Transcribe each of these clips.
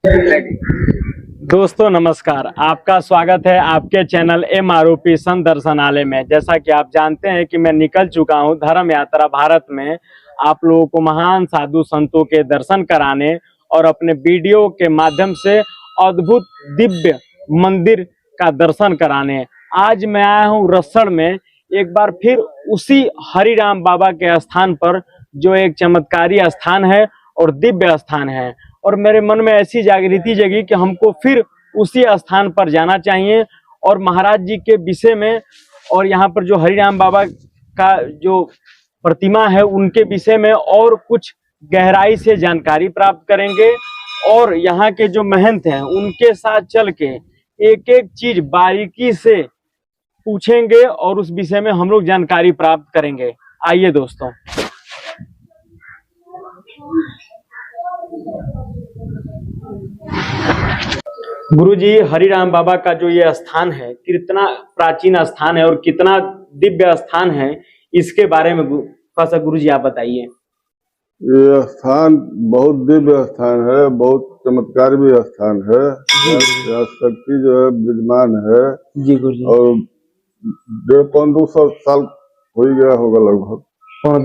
दोस्तों नमस्कार, आपका स्वागत है आपके चैनल MROP संत दर्शनालय में। जैसा कि आप जानते हैं कि मैं निकल चुका हूं धर्म यात्रा भारत में, आप लोगों को महान साधु संतों के दर्शन कराने और अपने वीडियो के माध्यम से अद्भुत दिव्य मंदिर का दर्शन कराने। आज मैं आया हूं रसड़ में, एक बार फिर उसी हरिराम बाबा के स्थान पर, जो एक चमत्कारी स्थान है और दिव्य स्थान है। और मेरे मन में ऐसी जागृति जगी कि हमको फिर उसी स्थान पर जाना चाहिए और महाराज जी के विषय में और यहाँ पर जो हरिराम बाबा का जो प्रतिमा है उनके विषय में और कुछ गहराई से जानकारी प्राप्त करेंगे और यहाँ के जो महंत हैं उनके साथ चल के एक एक चीज बारीकी से पूछेंगे और उस विषय में हम लोग जानकारी प्राप्त करेंगे। आइए दोस्तों। गुरुजी, हरिराम बाबा का जो ये स्थान है कितना प्राचीन स्थान है और कितना दिव्य स्थान है, इसके बारे में थोड़ा सा गुरुजी आप बताइए। ये स्थान बहुत दिव्य स्थान है, बहुत चमत्कारी भी स्थान है। यहाँ शक्ति जो है विद्यमान है जी गुरुजी। और 150-200 साल हो ही गया होगा लगभग,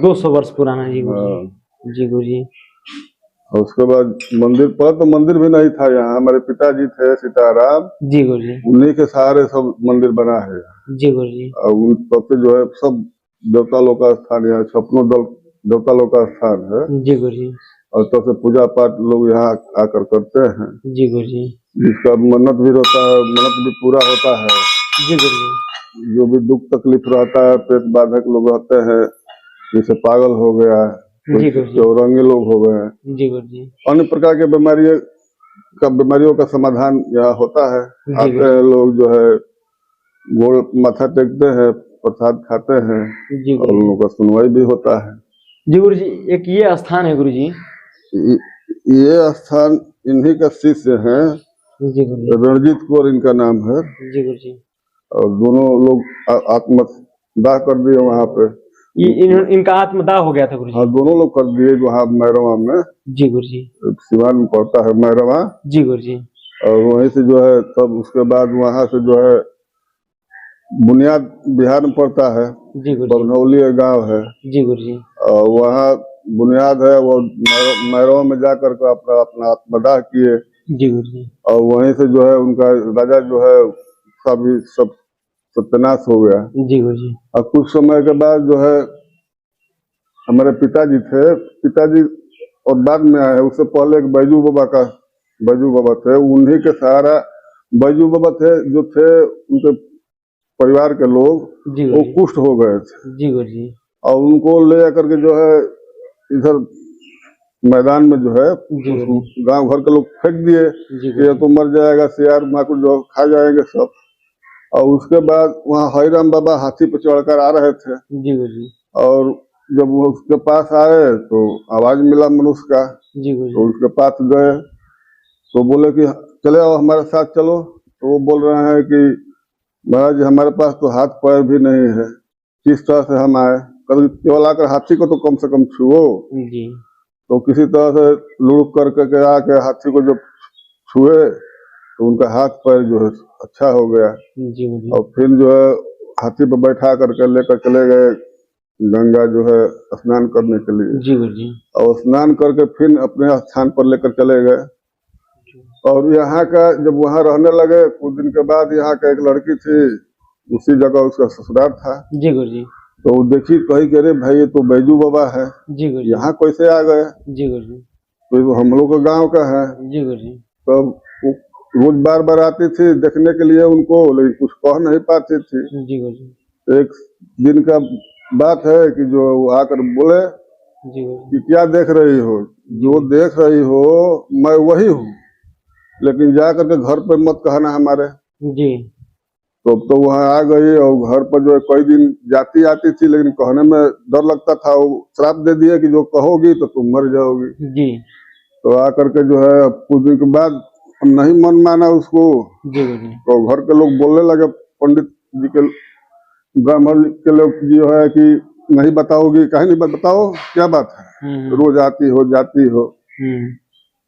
200 वर्ष पुराना। जी गुरुजी। जी गुरुजी। और उसके बाद मंदिर पर तो मंदिर भी नहीं था यहाँ। हमारे पिताजी थे सीताराम जी गुरुजी, उन्हीं के सहारे सब मंदिर बना है। जी गुरुजी। और उन तब से जो है सब देवता लोग का स्थान यहाँ, छप्पनों दल देवता लोग का स्थान है। जी गुरुजी। और तब से पूजा पाठ लोग यहाँ आकर करते हैं। जी गुरुजी। जिसका मन्नत भी होता है, मन्नत भी पूरा होता है। जी गुरुजी। जो भी दुख तकलीफ रहता है, पेट बाधक लोग रहते हैं, जैसे पागल हो गया, चौरंगी लोग हो गए, जी गुरुजी, अन्य प्रकार के बीमारियों का समाधान यहाँ होता है। आते हैं लोग, जो है गोड़ माथा टेकते हैं, प्रसाद खाते हैं और लोगों का सुनवाई भी होता है। जी गुरुजी। एक ये स्थान है गुरुजी, ये स्थान इन्हीं का शिष्य है। जी गुरुजी। रणजीत कौर इनका नाम है। जी गुरुजी। और दोनों लोग आत्मदाह कर दिए वहाँ पे। इनका आत्मदाह हो गया था गुरुजी। हाँ, दोनों लोग कर दिए वहाँ मैरवा में। जी गुरुजी। सिवान में पड़ता है मैरवा। जी गुरुजी। और वहीं से जो है तब उसके बाद वहाँ से जो है बुनियाद बिहार में पड़ता है। जी गुरुजी। बरनौली गांव है। जी गुरुजी। और वहाँ बुनियाद है, वो मैरवा में जाकर के अपना आत्मदाह किए। जी गुरुजी। और वहीं से जो है उनका राजा जो है सब सत्यानाश हो गया। जी गुरुजी। और कुछ समय के बाद जो है हमारे पिताजी और बाद में आए, उससे पहले एक बैजू बाबा थे। उन्हीं के सहारा बैजू बाबा थे, जो थे उनके परिवार के लोग, वो कुष्ठ हो गए थे। जी गुरुजी। और उनको ले जाकर के जो है इधर मैदान में जो है गांव घर के लोग फेंक दिए कि ये तो मर जाएगा, सियार माकुड़ जो खा जाएंगे सब। और उसके बाद वहाँ हरिराम बाबा हाथी पर चढ़कर आ रहे थे। जी गुरुजी। और जब वो उसके पास आए तो आवाज मिला मनुष्य का। जी गुरुजी। तो उसके पास गए तो बोले कि चले आओ हमारे साथ चलो। तो वो बोल रहे हैं कि महाराज जी, हमारे पास तो हाथ पैर भी नहीं है, किस तरह से हम आए? कभी केवल आकर हाथी को तो कम से कम छुओ। जी। तो किसी तरह से लुढ़क करके आके हाथी को जब छुए तो उनका हाथ पैर जो है अच्छा हो गया। जी। और फिर जो है हाथी पर बैठा करके लेकर चले गए गंगा जो है स्नान करने के लिए। जी। और स्नान करके फिर अपने स्थान पर लेकर चले गए। और यहाँ का जब वहाँ रहने लगे, कुछ दिन के बाद यहाँ का एक लड़की थी, उसी जगह उसका ससुराल था। जी गुरुजी। तो वो देखी, कही कि अरे भाई ये तो बैजू बाबा है। जी गुरुजी। यहाँ कैसे आ गए? जी गुरुजी। तो हम लोग के गाँव का है। जी गुरुजी। तो रोज बार आती थी देखने के लिए उनको, लेकिन कुछ कह नहीं पाती थी। जी गुरुजी। एक दिन का बात है कि जो आकर बोले कि क्या देख रही हो? जो देख रही हो मैं वही हूँ, लेकिन जा करके घर पर मत कहना हमारे। जी। तो वहाँ आ गई और घर पर जो है कई दिन जाती आती थी, लेकिन कहने में डर लगता था। वो श्राप दे दिया कि जो कहोगी तो तुम मर जाओगी। जी। तो आकर के जो है कुछ दिन के बाद हम नहीं मन माना उसको। जी। तो घर के लोग बोलने लगे, पंडित जी के ब्राह्मण के लोग जो है कि नहीं बताओगी, कहीं नहीं बताओ क्या बात है, रोज आती हो जाती हो।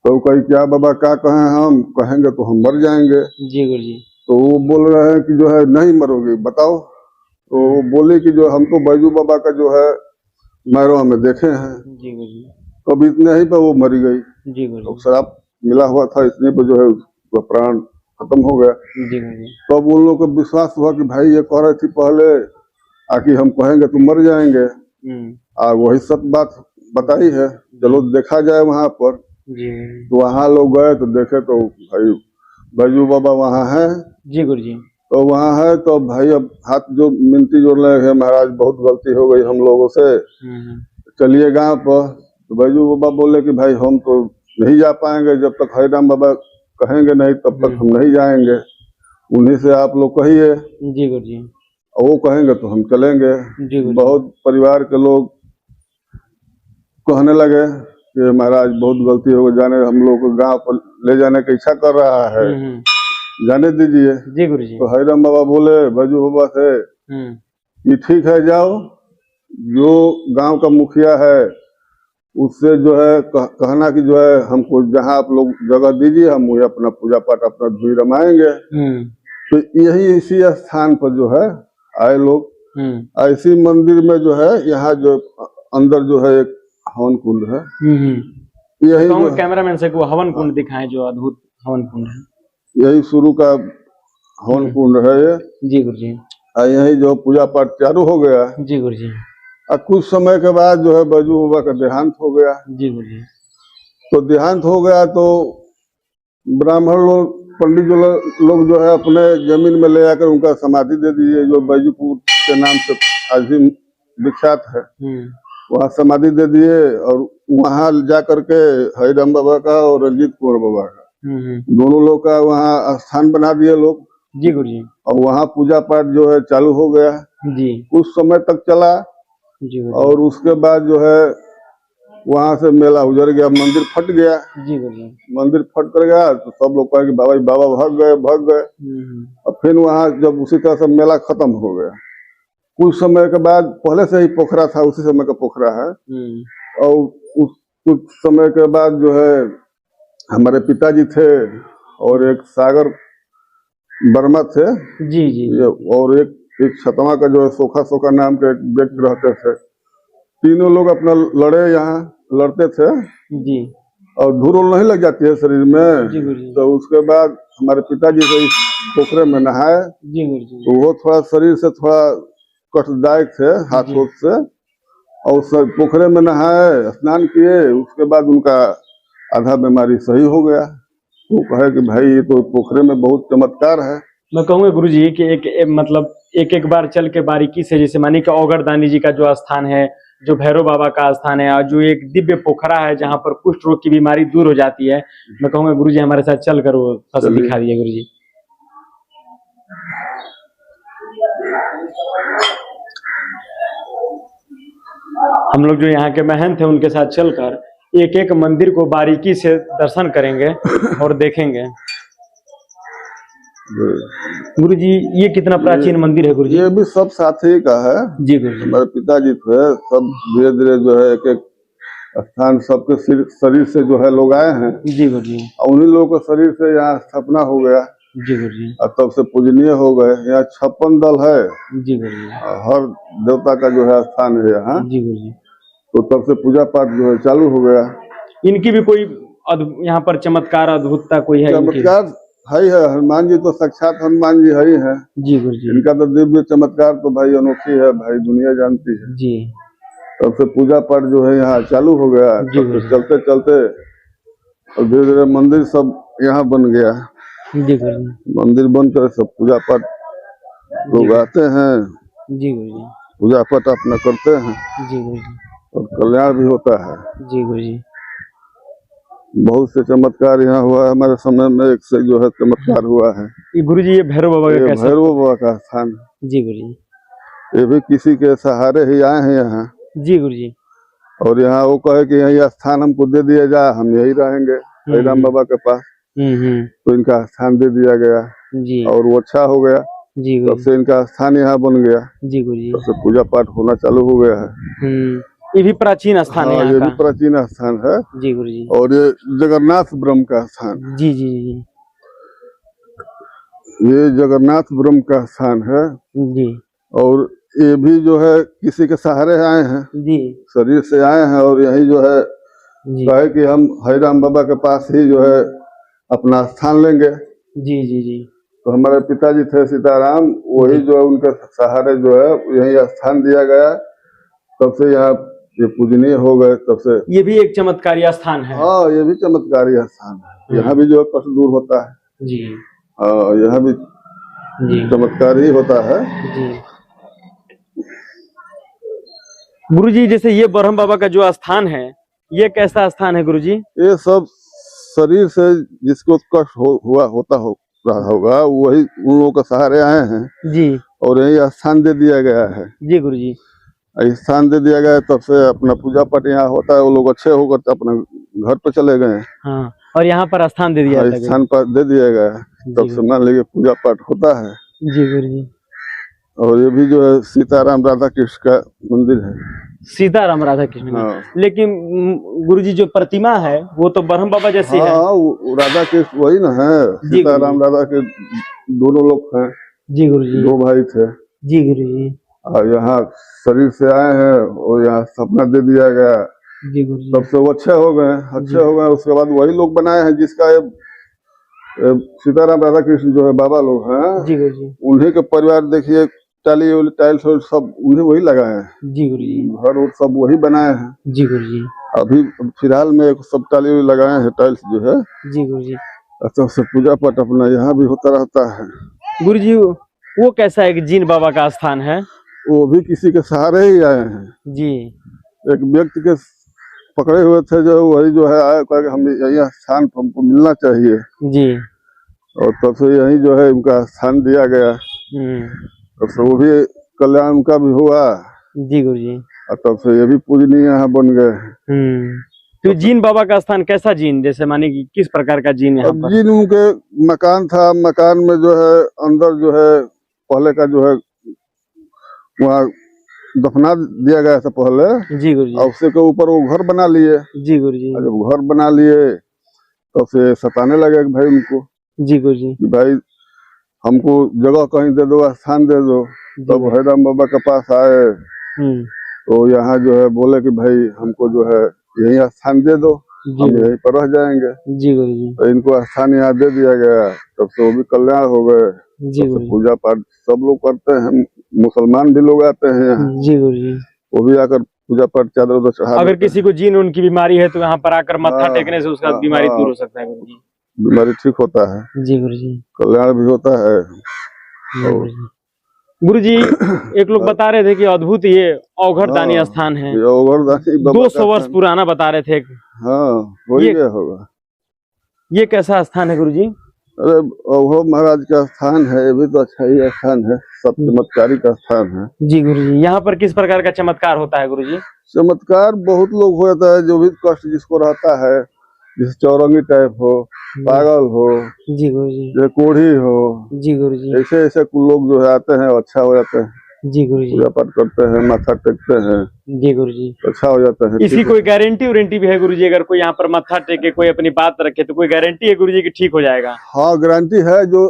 तो कही क्या बाबा क्या कहें, हम कहेंगे तो हम मर जाएंगे। जी गुरुजी। तो वो बोल रहे हैं कि जो है नहीं मरोगे, बताओ। तो वो बोले कि जो हम तो बैजू बाबा का जो है मैरवा में देखे हैं। जी गुरुजी। तो अब इतने ही पे वो मरी गई। जी तो गुरुजी। शराब मिला हुआ था, इसलिए पे जो है उसका प्राण खत्म हो गया। जी गुरुजी। तो अब उन लोगों को विश्वास हुआ कि भाई ये कह रही थी पहले आकि हम कहेंगे तो मर जाएंगे, वही सत्य बात बताई है, चलो देखा जाए वहां पर। जी तो वहां लोग गए तो देखे तो भाई बैजू बाबा वहां है। जी गुरुजी। तो वहां है तो भाई अब हाथ जो मिनती जोड़ रहे हैं, महाराज बहुत गलती हो गई हम लोगों से, चलिए गांव पर। तो बैजू बाबा बोले कि भाई हम तो नहीं जा पाएंगे, जब तक हरिराम बाबा कहेंगे नहीं तब तक हम नहीं जाएंगे, उन्हीं से आप लोग कहिए। जी गुरुजी। और वो कहेंगे तो हम चलेंगे। जी गुरुजी। बहुत परिवार के लोग कहने लगे कि महाराज बहुत गलती हो गई, जाने हम लोग को गांव पर ले जाने की इच्छा कर रहा है, जाने दीजिए। जी गुरुजी। तो हरिराम बाबा बोले बैजू बाबा से कि ठीक है जाओ, जो गांव का मुखिया है उससे जो है कहना कि जो है हमको जहां आप लोग जगह दीजिए, हम वही अपना पूजा पाठ अपना धुई रमाएंगे। तो यही इसी स्थान पर जो है आए लोग, ऐसी मंदिर में जो है यहाँ जो अंदर जो है एक हवन कुंड है। यही तो कैमरामैन से वो हवन कुंड दिखाएं, जो अद्भुत हवन कुंड है, यही शुरू का हवन कुंड है ये। जी गुरुजी। यही जो पूजा पाठ चालू हो गया। जी गुरुजी। और कुछ समय के बाद जो है बैजू बाबा का देहांत हो गया। जी गुरुजी। तो देहांत हो गया तो ब्राह्मण लोग पंडित लोग जो है अपने जमीन में ले आकर उनका समाधि दे दीजिए, जो बैजूपुर के नाम से आज भी विख्यात है, वहाँ समाधि दे दिए। और वहाँ जा करके हरिराम बाबा का और रंजीत कुंवर बाबा का दोनों लोग का वहाँ स्थान बना दिए लोग। जी गुरुजी। और वहाँ पूजा पाठ जो है चालू हो गया। जी। कुछ समय तक चला। जी। और उसके बाद जो है वहां से मेला उजड़ गया, मंदिर फट गया। जी गुरुजी। मंदिर फट कर गया तो सब लोग कहे कि बाबा बाबा भाग गए। और फिर वहां जब उसी तरह से मेला खत्म हो गया, कुछ समय के बाद पहले से ही पोखरा था, उसी समय का पोखरा है। और उस कुछ समय के बाद जो है हमारे पिताजी थे और एक सागर वर्मा थे। जी जी। और एक छतवा का जो है सोखा नाम के एक व्यक्ति रहते थे। तीनों लोग अपना यहाँ लड़ते थे। जी। और धूल नहीं लग जाती है शरीर में। जी गुरुजी। तो उसके बाद हमारे पिताजी से इस पोखरे में नहाए। जी गुरुजी। तो वो थोड़ा शरीर से थोड़ा कष्टदायक थे हाथ से, और पोखरे में नहाए, स्नान किए, उसके बाद उनका आधा बीमारी सही हो गया। तो कहे कि भाई ये तो पोखरे में बहुत चमत्कार है। मैं कहूँगा गुरुजी कि मतलब एक बार चल के बारीकी से, जैसे मानी कि औगरदानी जी का जो स्थान है, जो भैरव बाबा का स्थान है, और जो एक दिव्य पोखरा है जहाँ पर कुष्ठ रोग की बीमारी दूर हो जाती है, मैं कहूँगा गुरुजी हमारे साथ चल कर वो फसल दिखा दिए गुरुजी। हम लोग जो यहाँ के महंत थे उनके साथ चलकर एक एक मंदिर को बारीकी से दर्शन करेंगे और देखेंगे। गुरुजी ये कितना प्राचीन मंदिर है गुरुजी? ये भी सब साथी का है। जी गुरुजी। हमारे पिताजी थे, सब धीरे धीरे जो है एक एक स्थान सबके शरीर से जो है लोग आए हैं। जी गुरुजी। और उन्हीं लोगों के शरीर से यहाँ स्थापना हो गया। जी गुरुजी। और तब से पूजनीय हो गए। यहाँ 56 दल है। जी गुरुजी। हर देवता का जो है स्थान है यहाँ। जी गुरुजी। तो तब से पूजा पाठ जो है चालू हो गया। इनकी भी कोई यहाँ पर चमत्कार अद्भुतता कोई है? चमत्कार है हनुमान जी तो साक्षात हनुमान जी ही है। जी गुरुजी। इनका तो दिव्य चमत्कार तो भाई अनोखी है, भाई दुनिया जानती है। जी। तब से पूजा पाठ जो है यहाँ चालू हो गया। चलते चलते और धीरे धीरे मंदिर सब यहाँ बन गया। जी गुरुजी। मंदिर बनकर सब पूजा पाठ लोग आते हैं। जी गुरुजी। पूजा पाठ अपना करते हैं। जी गुरुजी। और कल्याण भी होता है। जी गुरुजी। बहुत से चमत्कार यहाँ हुआ है हमारे समय में, एक से जो है चमत्कार हुआ है। ये गुरुजी ये भैरव बाबा का कैसा? भैरव बाबा का स्थान। जी गुरुजी। ये भी किसी के सहारे ही आए हैं यहाँ। जी गुरुजी। और यहाँ वो कहे कि यही स्थान हमको दे दिया जाए, हम यही रहेंगे हरिराम बाबा के पास। तो इनका स्थान दे दिया गया। जी। और वो अच्छा हो गया। जी। तब से इनका स्थान यहाँ बन गया। जी गुरुजी। तब से पूजा पाठ होना चालू हो गया है। ये भी प्राचीन स्थान है हाँ, यहाँ ये का। भी प्राचीन स्थान है। जी गुरुजी। और ये जगन्नाथ ब्रह्म का स्थान, जी जी जी ये जगन्नाथ ब्रह्म का स्थान है। जी और ये भी जो है किसी के सहारे आए हैं, जी शरीर से आए हैं, और यही जो है जी कहे कि हम हरिराम बाबा के पास ही जो है अपना स्थान लेंगे। जी जी जी तो हमारे पिताजी थे सीताराम, वही जो है उनके सहारे जो है यही स्थान दिया गया। तब से यहाँ ये पूजनीय हो गए, तब से। ये भी एक चमत्कारी स्थान है। हाँ, ये भी चमत्कारी स्थान है। यहाँ भी जो है कष्ट दूर होता है। जी हाँ, यहाँ भी जी चमत्कार ही होता है। जी। गुरुजी, जैसे ये ब्रह्म बाबा का जो स्थान है, ये कैसा स्थान है गुरुजी? ये सब शरीर से जिसको कष्ट रहा होगा, वही उन लोगों के सहारे आए हैं जी और यही स्थान दे दिया गया है। जी गुरुजी। स्थान दे दिया गया है, तब से अपना पूजा पाठ यहाँ होता है। वो लोग अच्छे होकर अपने घर पे चले गए। हाँ, और यहाँ पर स्थान दे दिया हाँ, स्थान पर दे दिया गया है, तब से मान लीजिए पूजा पाठ होता है। जी गुरुजी। और ये भी जो है सीताराम राधा कृष्ण का मंदिर है। सीताराम राधा कृष्ण। हाँ। लेकिन गुरुजी जो प्रतिमा है वो तो ब्रह्म बाबा जैसी है। हाँ, वो राधा कृष्ण वही ना है। सीताराम राधा के दोनों लोग हैं। जी गुरुजी। दो भाई थे। जी गुरुजी। और यहाँ शरीर से आए हैं और यहाँ सपना दे दिया गया। जी गुरुजी। तब से वो अच्छे हो गए। उसके बाद वही लोग बनाए हैं जिसका ये सीताराम राधा कृष्ण जो है बाबा लोग हैं। जी गुरुजी। उन्हीं के परिवार देखिए, टाइल्स सब उन्हें वही लगाए हैं। जी गुरुजी। घर और सब वही बनाए हैं। जी गुरुजी। अभी फिलहाल में सब टाली लगाए हैं, टाइल्स जो है। जी गुरुजी। अच्छा से पूजा पाठ अपना यहाँ भी होता रहता है। गुरुजी, वो कैसा एक जीन बाबा का स्थान है? वो भी किसी के सहारे ही आए हैं। जी। एक व्यक्ति के पकड़े हुए थे, जो वही जो है आए, कहा कि हम यही स्थान हमको मिलना चाहिए। जी। और तब से यही जो है उनका स्थान दिया गया। तब से वो भी कल्याण उनका भी हुआ। जी गुरुजी। और तब से ये भी पूजनीय यहाँ बन गए। तो जीन बाबा का स्थान कैसा जीन, जैसे माने कि किस प्रकार का जीन यहाँ पर? जीन उनके मकान था। मकान में जो है अंदर जो है पहले का जो है वहाँ दफना दिया गया था पहले। जी गुरुजी। और उसके ऊपर वो घर बना लिए। जी गुरुजी। जब घर बना लिए तो फिर सताने लगे भाई उनको। जी गुरुजी। कि भाई हमको जगह कहीं दे दो, स्थान दे दो। तब हरिराम बाबा के पास आए तो यहाँ जो है बोले कि भाई हमको जो है यही स्थान दे दो, हम यहीं पर रह जाएंगे। जी गुरुजी। तो इनको स्थान यहाँ दे दिया गया। तब से वो भी कल्याण हो गए। जी गुरुजी। पूजा पाठ सब लोग करते हैं। मुसलमान भी लोग आते हैं यहाँ। जी गुरुजी। वो भी आकर पूजा पाठ चादर उधर चढ़ा। अगर किसी को जीन उनकी बीमारी है तो यहाँ पर आकर मत्था टेकने से उसका बीमारी दूर हो सकता है गुरुजी। बीमारी ठीक होता है। जी गुरुजी। कल्याण भी होता है। गुरुजी, एक लोग बता रहे थे कि अद्भुत ये अवघड़दानी स्थान है। 200 वर्ष पुराना बता रहे थे। हाँ, वही होगा। ये कैसा स्थान है गुरुजी? अरे अवघड़ महाराज का स्थान है। ये भी तो अच्छा ही स्थान है, सब चमत्कारी का स्थान है। जी गुरुजी। यहाँ पर किस प्रकार का चमत्कार होता है गुरुजी? चमत्कार बहुत लोग हो जाता है। जो भी कष्ट जिसको रहता है, जैसे चौरंगी टाइप हो, पागल हो, जी गुरुजी, जैसे कोढ़ी हो, जी गुरुजी, ऐसे ऐसे लोग जो है आते हैं, अच्छा हो जाते हैं। जी गुरुजी, पूजा पाठ करते हैं, माथा टेकते हैं, जी गुरुजी, अच्छा हो जाता है। इसकी कोई गारंटी वारंटी भी है गुरुजी? अगर कोई यहाँ पर माथा टेके, कोई अपनी बात रखे, तो कोई गारंटी है गुरुजी कि ठीक हो जाएगा? हाँ, गारंटी है। जो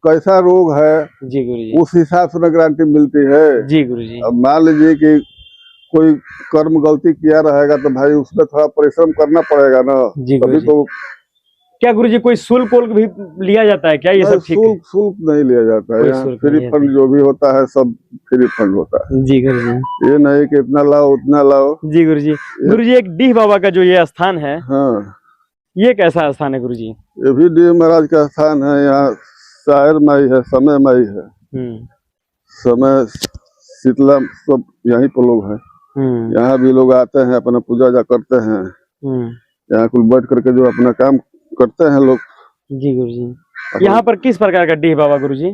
कैसा रोग है जी गुरुजी, उस हिसाब से गारंटी मिलती है। जी गुरुजी। अब मान लीजिए कि कोई कर्म गलती किया रहेगा तो भाई उसमें थोड़ा परिश्रम करना पड़ेगा ना। जी तभी गुरुजी। तो क्या गुरुजी कोई शुल्क भी लिया जाता है क्या? ये सब ठीक है? शुल्क नहीं लिया जाता है। यहाँ फ्री फंड जो भी होता है सब फ्री फंड होता है। जी गुरुजी। ये नहीं कि इतना लाओ उतना लाओ। जी गुरुजी। गुरुजी, एक डीह बाबा का जो ये स्थान है, हाँ, ये कैसा स्थान है गुरुजी? ये भी डीह महाराज का स्थान है। यहाँ शायर माई है, समय माई है, समय शीतला, सब यहीं पर लोग हैं। यहाँ भी लोग आते हैं, अपना पूजा जा करते हैं। यहाँ कुल बैठ करके जो अपना काम करते हैं लोग। जी गुरुजी। यहाँ पर किस प्रकार का डीह बाबा गुरुजी?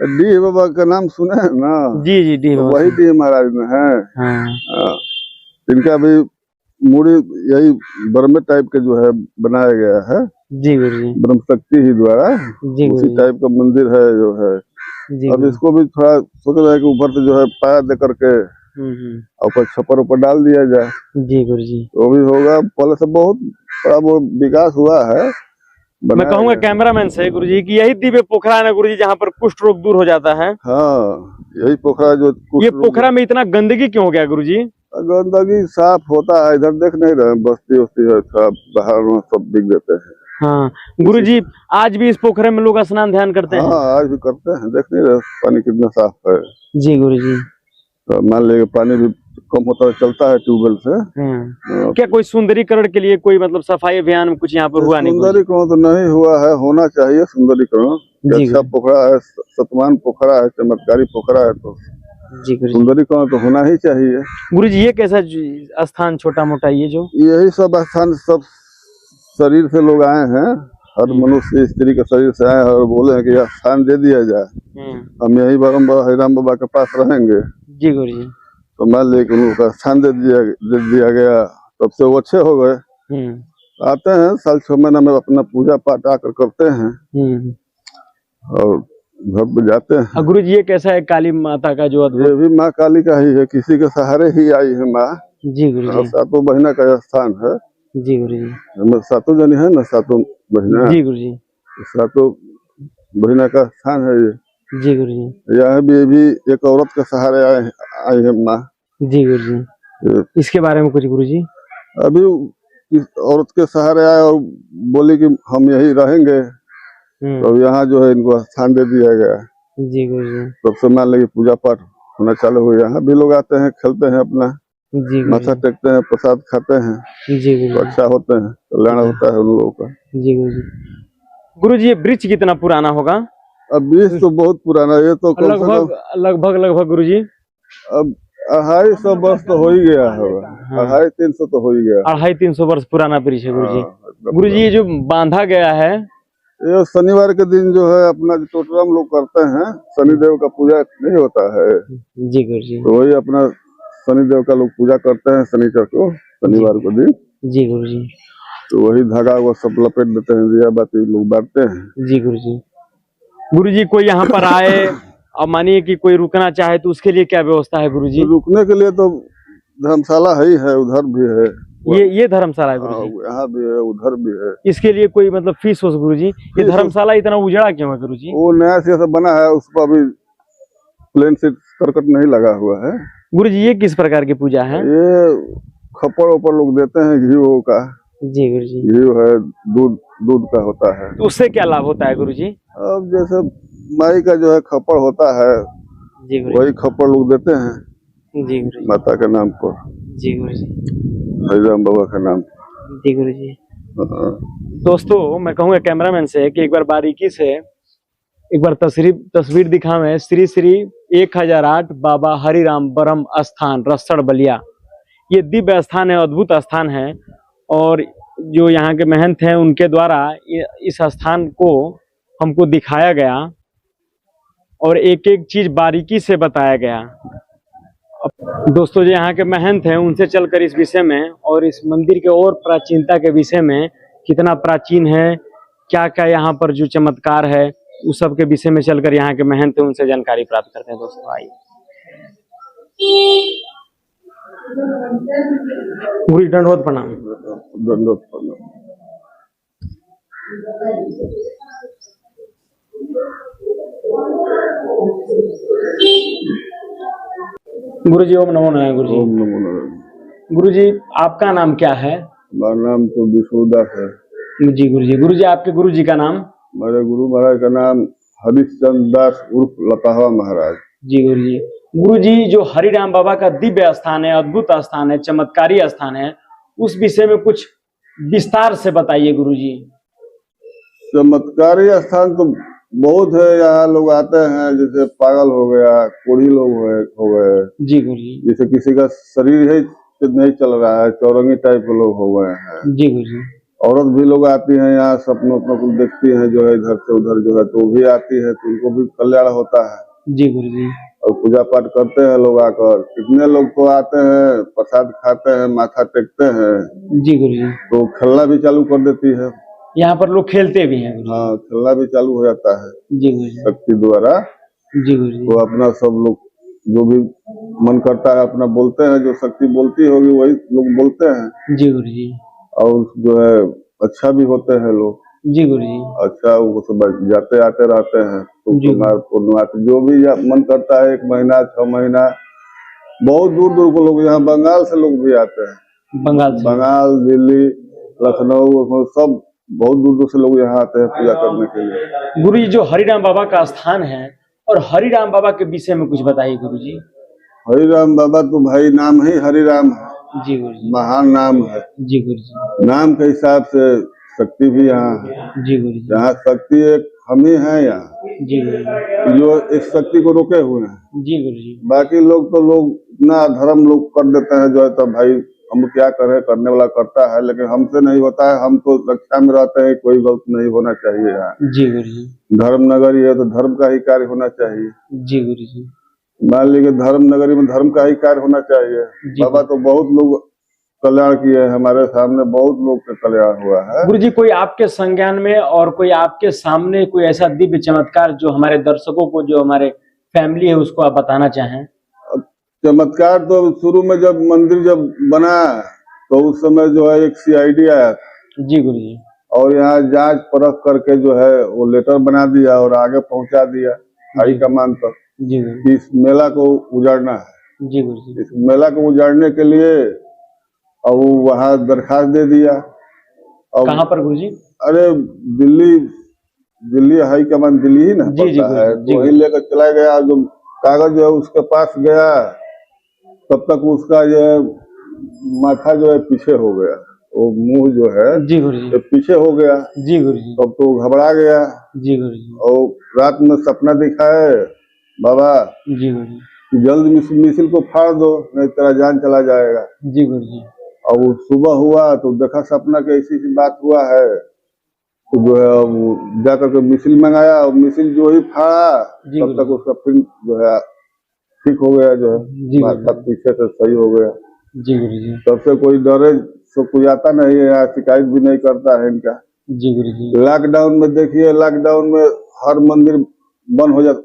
डीह बाबा का नाम सुने हैं ना? जी जी, डीह बाबा। वही डीह महाराज में है। हाँ। इनका भी मूड़ी यही ब्रह्म टाइप के जो है बनाया गया है। जी गुरुजी। ब्रह्म शक्ति ही द्वारा उसी टाइप का मंदिर है जो है। जी। अब इसको भी थोड़ा सोच रहे हैं कि ऊपर से जो है पाया दे करके और ऊपर छप्पर ऊपर डाल दिया जाए, जी गुरु जी। तो भी होगा। पहले से बहुत बड़ा वो विकास हुआ है। मैं बनाया कहूंगा गया। कैमरामैन से गुरु जी कि यही दिव्य पोखरा है ना गुरु जी जहाँ पर कुष्ठ रोग दूर हो जाता है। हाँ, यही पोखरा जो ये पोखरा में इतना गंदगी क्यों हो गया गुरु जी? गंदगी साफ होता है, इधर देख नहीं रहे, बस्ती वस्ती है, थोड़ा बाहर में सब बिक देते हैं। हाँ गुरु जी, आज भी इस पोखरे में लोग स्नान ध्यान करते हैं? हाँ, आज भी करते हैं, देख नहीं रहे पानी कितना साफ है। जी गुरु जी। तो मान लीजिए पानी भी कम होता है, चलता है ट्यूबवेल से। क्या कोई सुंदरीकरण के लिए कोई मतलब सफाई अभियान में कुछ यहाँ पर हुआ नहीं? सुंदरीकरण तो नहीं हुआ है, होना चाहिए सुंदरीकरण। अच्छा पोखरा है, सतमान पोखरा है, चमत्कारी पोखरा है, तो जी गुरु जी। सुंदरीकरण तो होना ही चाहिए। गुरु जी ये कैसा स्थान छोटा मोटा ये जो? यही सब स्थान सब शरीर से लोग आए हैं, हर मनुष्य स्त्री के शरीर से आए हैं और बोले हैं कि यह स्थान दे दिया जाए, हम यही बारम्बार हरिराम बाबा के पास रहेंगे। जी गुरु जी। तो मान लिया कि उनका स्थान दे दिया गया, तब से वो अच्छे हो गए। आते हैं साल 6 महीना में अपना पूजा पाठ आकर करते हैं और घर पे जाते हैं। गुरु जी ये कैसा है काली माता का जो अद्भुत? ये भी माँ काली का ही है, किसी के सहारे ही आई है माँ। जी गुरु जी। सातों बहना का स्थान है। जी गुरु जी। हमें सातों जनी है ना, सातों बहना। जी गुरु जी। सातों बहना का स्थान है ये। जी गुरु जी। यहाँ भी ये भी एक औरत के सहारे आई है माँ। जी गुरु जी। इसके बारे में कुछ गुरु जी? अभी इस औरत के सहारे आए और बोली कि हम यही रहेंगे, तो यहाँ जो है इनको स्थान दे दिया गया। जी गुरु जी। तब से मान लीजिए पूजा पाठ होना चालू हो। यहाँ भी लोग आते हैं, खेलते हैं, अपना जी माथा टेकते हैं, प्रसाद खाते हैं। जी गुरु तो अच्छा होते हैं, कल्याण होता है उन लोगों का। जी गुरु जी। गुरु जी ये वृक्ष कितना पुराना होगा? अब वृक्ष तो बहुत पुराना, ये तो लगभग गुरु जी अब 250 वर्ष तो हो ही गया होगा। 250-300 तो हो ही गया। 250-300 वर्ष पुराना वृक्ष है गुरु जी। गुरु जी ये जो बांधा गया है, ये शनिवार के दिन जो है अपना जो टोटरम लोग करते हैं, शनिदेव का पूजा नहीं होता है। जी गुरु जी। तो वही अपना शनिदेव का लोग पूजा करते हैं शनिचर को, शनिवार को दिन। जी गुरु जी। तो वही धागा वो सब लपेट देते हैं, दिया बाती लोग बांटते हैं। जी गुरु जी। गुरु जी कोई यहाँ पर आए और मानिए कि कोई रुकना चाहे तो उसके लिए क्या व्यवस्था है गुरु जी? रुकने के लिए तो धर्मशाला ही है, उधर भी है। ये धर्मशाला है गुरु जी? यहाँ भी है, उधर भी है। इसके लिए कोई मतलब फीस हो गुरु जी? ये धर्मशाला इतना उजड़ा क्यों है गुरु जी? वो नया से बना है, उस पर अभी प्लेन से करकट नहीं लगा हुआ है। गुरु जी ये किस प्रकार की पूजा है? ये खप्पड़ ऊपर लोग देते हैं घी का। जी गुरु जी। घी है, दूध का होता है। तो उससे क्या लाभ होता है गुरु जी? अब जैसे माई का जो है खप्पड़ होता है, जी वही खप्पड़ लोग देते हैं। जी गुरु जी। माता के नाम पर। जी गुरु जी। हरिराम बाबा के नाम पर। जी गुरु जी। दोस्तों मैं कहूँगा कैमरामैन से कि एक बार बारीकी से एक बार तस्वीर दिखावे। श्री श्री 1008 बाबा हरिराम ब्रह्म स्थान रसड़ बलिया, ये दिव्य स्थान है, अद्भुत स्थान है। और जो यहाँ के महंत हैं उनके द्वारा इस स्थान को हमको दिखाया गया और एक एक चीज बारीकी से बताया गया। दोस्तों जो यहाँ के महंत हैं उनसे चलकर इस विषय में और इस मंदिर के और प्राचीनता के विषय में, कितना प्राचीन है, क्या क्या यहाँ पर जो चमत्कार है, उस सब के विषय में चलकर यहाँ के महंत हैं उनसे जानकारी प्राप्त करते हैं। दोस्तों आइए। गुरु दंडवत प्रणाम। दंडवत प्रणाम। गुरु जी ओम नमो नारायण। गुरु जी ओम नमो नारायण। गुरु जी आपका नाम क्या है? मेरा नाम तो विष्णुदास है। जी गुरु जी। गुरु जी आपके गुरु जी का नाम? मेरे गुरु महाराज का नाम हरिश्चंद्र दास उर्फ लताहवा महाराज। जी गुरु जी। गुरु जी जो हरिराम बाबा का दिव्य स्थान है, अद्भुत स्थान है, चमत्कारी स्थान है, उस विषय में कुछ विस्तार से बताइए गुरु जी। चमत्कारी स्थान तो बहुत है, यहाँ लोग आते हैं, जैसे पागल हो गया, कोढ़ी लोग हो गए। जी गुरु जी। जैसे किसी का शरीर ही नहीं चल रहा है, चौरंगी टाइप के लोग हो गए हैं। जी गुरु जी। औरत भी लोग आती हैं यहाँ, सपनों को देखती हैं जो है इधर से उधर जो है, तो भी आती है, तो उनको भी कल्याण होता है। जी गुरु जी। और पूजा पाठ करते हैं लोग आकर। कितने लोग तो आते हैं, प्रसाद खाते हैं, माथा टेकते हैं। जी गुरु जी। तो खेलना भी चालू कर देती है। यहाँ पर लोग खेलते भी हैं? हाँ, खेलना भी चालू हो जाता है जी गुरु जी। शक्ति द्वारा। जी गुरु जी। तो अपना सब लोग जो भी मन करता है अपना बोलते हैं, जो शक्ति बोलती होगी वही लोग बोलते हैं। जी गुरु जी। और जो है अच्छा भी होते हैं लोग, जी गुरु जी। अच्छा वो सब जाते आते रहते हैं। तो जी। पूर्णिमा जो भी मन करता है 1 महीना 6 महीना, बहुत दूर दूर को लोग, यहाँ बंगाल से लोग भी आते हैं, बंगाल से। बंगाल, दिल्ली, लखनऊ, सब बहुत दूर दूर से लोग यहाँ आते हैं पूजा करने के लिए। गुरु जी, जो हरिराम बाबा का स्थान है और हरिराम बाबा के विषय में कुछ बताइए गुरु जी। हरिराम बाबा तो भाई नाम ही हरिराम है, जी गुरु जी। महान नाम है। जी गुरु जी। नाम के हिसाब से शक्ति भी यहाँ है। जी गुरु जी। यहाँ शक्ति एक हम ही है यहाँ, जी गुरु जी। जो इस शक्ति को रोके हुए हैं। जी गुरु जी। बाकी लोग तो लोग इतना धर्म लोग कर देते हैं, जो है तो भाई हम क्या करें, करने वाला करता है, लेकिन हमसे नहीं होता है। हम तो रक्षा में रहते हैं, कोई गलत नहीं होना चाहिए यहाँ। जी गुरु जी। धर्म नगरी है तो धर्म का ही कार्य होना चाहिए। जी गुरु जी। मान लीजिए धर्म नगरी में धर्म का ही कार्य होना चाहिए। बाबा तो बहुत लोग कल्याण किए हैं, हमारे सामने बहुत लोग का कल्याण हुआ है। गुरु जी, कोई आपके संज्ञान में और कोई आपके सामने कोई ऐसा दिव्य चमत्कार जो हमारे दर्शकों को, जो हमारे फैमिली है, उसको आप बताना चाहें? चमत्कार तो शुरू में जब मंदिर जब बना तो उस समय जो है एक CID आया था। जी गुरु जी। और यहाँ जांच परख करके जो है वो लेटर बना दिया और आगे पहुंचा दिया हाई कमान तक। जी गुरु। इस मेला को उजाड़ना है। जी गुरु जी। इस मेला को उजाड़ने के लिए अब वो वहाँ दरखास्त दे दिया। अब कहाँ पर गुरु जी? अरे दिल्ली हाई कमान दिल्ली ही ना जी पड़ता है, जी। तो वही लेकर चला गया। जो कागज जो है उसके पास गया, तब तक उसका जो है माथा जो है पीछे हो गया, वो मुंह जो है जी गुरु जी। पीछे हो गया। जी गुरु जी। तब तो घबरा गया। जी गुरु जी। और रात में सपना देखा है बाबा जी गुरु जी। जल्द मिसिल को फाड़ दो, नहीं तेरा जान चला जाएगा। जी गुरु जी। और वो सुबह हुआ तो देखा सपना के ऐसी सी बात हुआ है, तो जो है जाकर के मिसिल मंगाया और मिसिल जो ही फाड़ा तब तक उसका फिर जो है ठीक हो गया, जो है माथा पीछे से सही हो गया। जी गुरु जी। तब से कोई डरे तो कोई आता नहीं है यहाँ, शिकायत भी नहीं करता है इनका। जी गुरु जी। लॉकडाउन में देखिए, लॉकडाउन में हर मंदिर बंद हो जाता,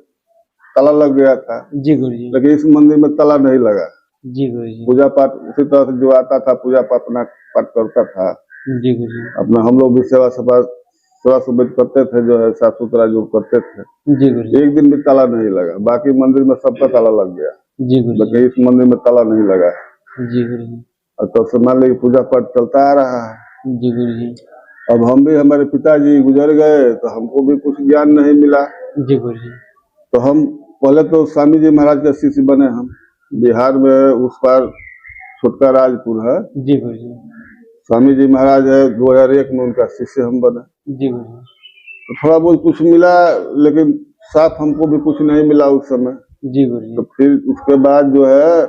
ताला लग गया था। जी गुरु जी। लेकिन इस मंदिर में ताला नहीं लगा। जी गुरु जी। पूजा पाठ उसी तरह से जो आता था पूजा पाठ अपना पाठ करता था। जी गुरु जी। अपना हम लोग भी सेवा सुबह करते थे, जो है साफ सुथरा जो करते थे। जी गुरु जी। एक दिन भी ताला नहीं लगा। बाकी मंदिर में सबका ताला लग गया, जी गुरु जी। लेकिन इस मंदिर में ताला नहीं लगा। जी गुरु जी। और तब से मान लीजिए पूजा पाठ चलता आ रहा है। जी गुरु जी। अब हम भी, हमारे पिताजी गुजर गए तो हमको भी कुछ ज्ञान नहीं मिला। जी गुरु जी। तो हम पहले तो स्वामी जी महाराज के शिष्य बने। हम बिहार में उस पार छोटका राजपुर है, जी गुरु जी। स्वामी जी महाराज है, 2001 में उनका शिष्य हम बने। जी गुरु जी। तो थोड़ा बहुत कुछ मिला, लेकिन साफ हमको भी कुछ नहीं मिला उस समय। जी गुरु जी। तो फिर उसके बाद जो है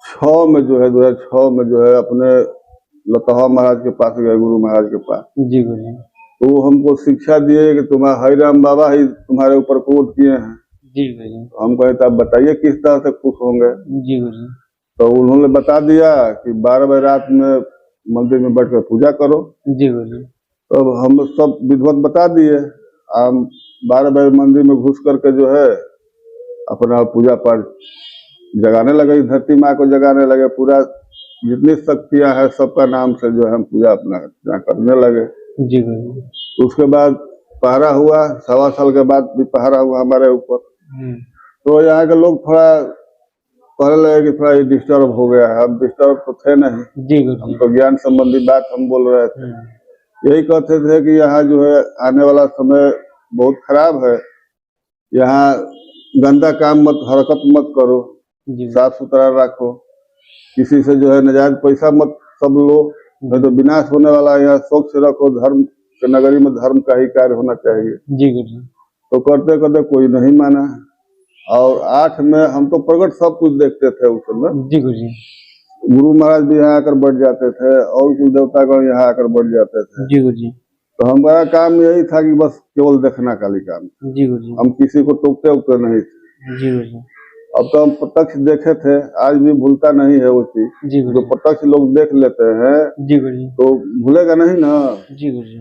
2006 में जो है अपने लतहा महाराज के पास गए, गुरु महाराज के पास। जी गुरु जी। तो वो हमको शिक्षा दिए कि तुम्हारा हरिराम बाबा ही तुम्हारे ऊपर क्रोध किए हैं। जी गुरु जी। हम कहे तो आप बताइए किस तरह से खुश होंगे। जी गुरु जी। तो उन्होंने बता दिया कि 12 बजे रात में मंदिर में बैठ कर पूजा करो। जी गुरु जी। तो हम सब विधिवत बता दिए। हम 12 बजे मंदिर में घुस करके जो है अपना पूजा पाठ जगाने लगे, धरती माँ को जगाने लगे। पूरा जितनी शक्तियां हैं सबका नाम से जो है हम पूजा अपना करने लगे। जी गुरु जी। उसके बाद पहरा हुआ, 1.25 साल के बाद भी पहरा हुआ हमारे ऊपर। तो यहाँ के लोग थोड़ा कहने लगे कि थोड़ा डिस्टर्ब हो गया है। हम डिस्टर्ब तो थे नहीं। जी गुरु हम जी। तो ज्ञान संबंधी बात हम बोल रहे थे। यही कहते थे कि यहाँ जो है आने वाला समय बहुत खराब है, यहाँ गंदा काम मत, हरकत मत करो, साफ सुथरा रखो, किसी से जो है नजायज पैसा मत सब लो, नहीं तो विनाश होने वाला है। यहाँ स्वच्छ रखो, धर्म के नगरी में धर्म का ही कार्य होना चाहिए। जी गुरु जी। तो करते करते कोई नहीं माना। और 8 में हम तो प्रकट सब कुछ देखते थे उस समय। जी गुरु जी। गुरु महाराज भी यहाँ आकर बैठ जाते थे और कुल देवतागण यहाँ आकर बैठ जाते थे। जी गुरु जी। तो हमारा काम यही था कि बस केवल देखना खाली काम। जी गुरु जी। हम किसी को टोकते उकते नहीं थे। जी गुरु जी। अब तो हम प्रत्यक्ष देखे थे, आज भी भूलता नहीं है वो चीज। जी गुरु जो प्रत्यक्ष लोग देख लेते हैं जी गुरु जी। तो भूलेगा नहीं ना। जी गुरु जी।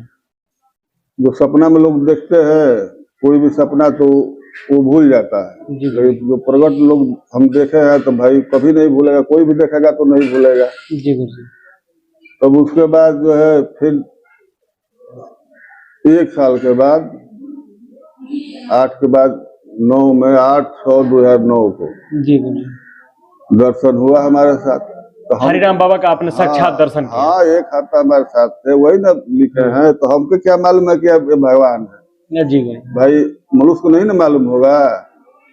जो सपना में लोग देखते हैं, कोई भी सपना, तो वो भूल जाता है। जी लेकिन जो प्रगट लोग हम देखे हैं तो भाई कभी नहीं भूलेगा, कोई भी देखेगा तो नहीं भूलेगा। जी गुरुजी। तब उसके बाद जो है फिर 1 साल के बाद 8 के बाद 9 में 8/6/2009 को जी गुरुजी। दर्शन हुआ हमारे साथ। तो हम हरिराम बाबा का आपने साक्षात दर्शन किया। हाँ 1 हफ्ता हमारे साथ थे, वही ना लिखे हैं। तो हमको क्या मालूम है कि अब ये भगवान है। जी गुरुजी। भाई मनुष्य को नहीं ना मालूम होगा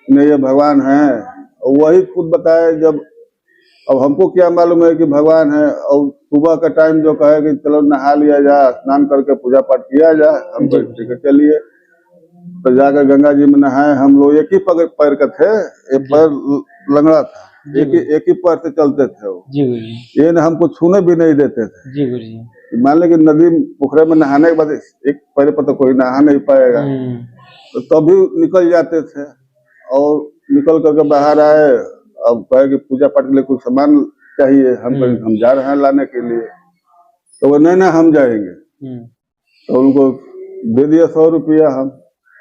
नहीं ये भगवान है। और वही खुद बताए जब, अब हमको क्या मालूम है कि भगवान है। और सुबह का टाइम जो कहे कि चलो नहा लिया जाए, स्नान करके पूजा पाठ किया जाए, हम जी। ठीक है चलिए। तो जाकर गंगा जी में नहाए। हम लोग एक ही पैर का थे, एक पैर लंगड़ा था, जी एक ही पैर से चलते थे वो। जी गुरुजी। ये ना हमको छूने भी नहीं देते थे। जी गुरुजी। मान ले कि नदी पोखरे में नहाने के बाद एक पैर पर तो कोई नहा नहीं पाएगा, तो तभी निकल जाते थे। और निकल करके बाहर आए, अब कहे कि पूजा पाठ के लिए कुछ सामान चाहिए, हम जा रहे हैं लाने के लिए। तो वो नहीं ना हम जाएंगे। तो उनको दे दिया 100 रुपया हम,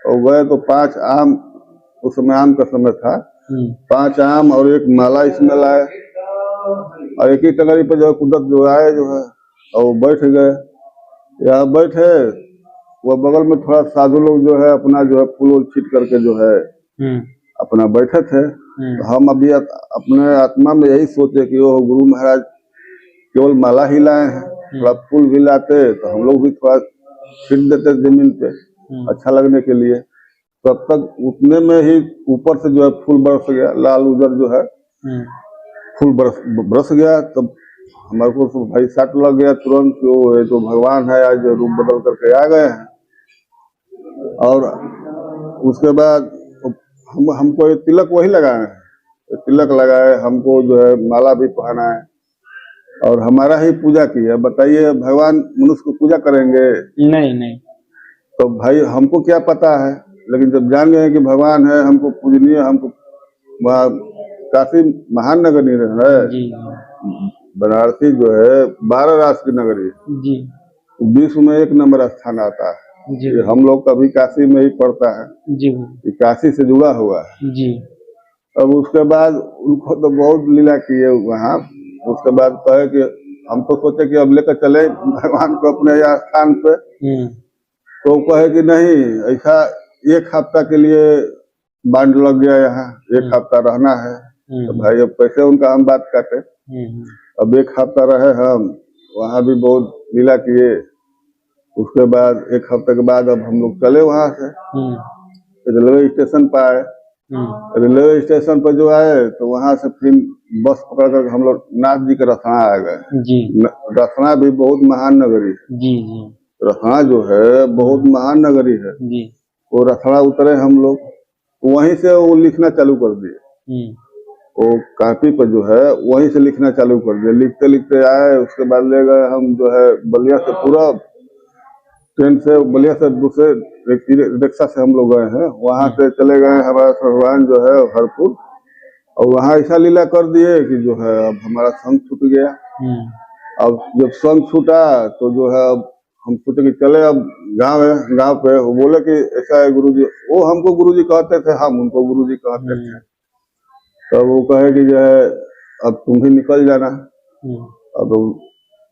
और गए तो 5 आम, उस समय आम का समय था, 5 आम और 1 माला इसमें लाए। और एक ही टंगरी पे जो कुदरत जो आए जो है, और बैठ गए। यहाँ बैठे, वो बगल में थोड़ा साधु लोग जो है अपना जो है फूल छीट करके जो है अपना बैठे थे। तो हम अभी अपने आत्मा में यही सोचे कि वो गुरु महाराज केवल माला ही लाए हैं, थोड़ा फूल भी लाते तो हम लोग भी थोड़ा छीट देते जमीन पे अच्छा लगने के लिए। तब तक उतने में ही ऊपर से जो है फूल बरस गया, लाल उजर जो है फूल बरस गया। तब हमारे को तो भाई साथ लग गया तुरंत कि वो ये तो भगवान है, आज रूप बदल करके आ गए हैं। और उसके बाद हमको तिलक वही लगाए हैं, तिलक लगाए, हमको जो है माला भी पहना है और हमारा ही पूजा की है। बताइए भगवान मनुष्य को पूजा करेंगे? नहीं। तो भाई हमको क्या पता है, लेकिन जब जान गए कि भगवान है, हमको पूजनीय, हमको काफी महान नगरी है। बनारसी जो है 12 राष्ट्र की नगरी है, विश्व में 1 नंबर स्थान आता है। हम लोग कभी काशी में ही पड़ता है, काशी से जुड़ा हुआ है। अब उसके बाद उनको तो बहुत लीला की है वहाँ। उसके बाद कहे कि हम तो सोचे कि अब लेकर चले भगवान को अपने यहाँ स्थान पे। तो कहे कि नहीं, ऐसा 1 हफ्ता के लिए बांड लग गया, यहाँ 1 हफ्ता रहना है। तो भाई अब कैसे उनका हम बात काटे। अब 1 हफ्ता रहे हम वहाँ, भी बहुत लीला किए। उसके बाद 1 हफ्ते के बाद अब हम लोग चले वहाँ से, रेलवे स्टेशन पर आए। रेलवे स्टेशन पर जो आए तो वहाँ से फिर बस पकड़ कर हम लोग नाथ जी के रसना आ गए। रसना भी बहुत महान नगरी है। रसना जो है बहुत महान नगरी है। वो रसना उतरे हम लोग, वहीं से वो लिखना चालू कर दिए। वो कापी पर जो है वहीं से लिखना चालू कर दिया। लिखते लिखते आए, उसके बाद ले गए हम जो है बलिया से, पूरा ट्रेन से बलिया से दूसरे रिक्शा से हम लोग गए हैं। वहां से चले गए हमारा भगवान जो है हरपुर, और वहां ऐसा लीला कर दिए कि जो है अब हमारा संग छूट गया। अब जब संग छूटा तो जो है अब हम सोचे कि चले अब गांव है, गांव पे। वो बोले कि ऐसा है गुरुजी, वो हमको गुरुजी कहते थे, हम उनको गुरुजी कहते थे। तो वो कहे कि जो है अब तुम भी निकल जाना। अब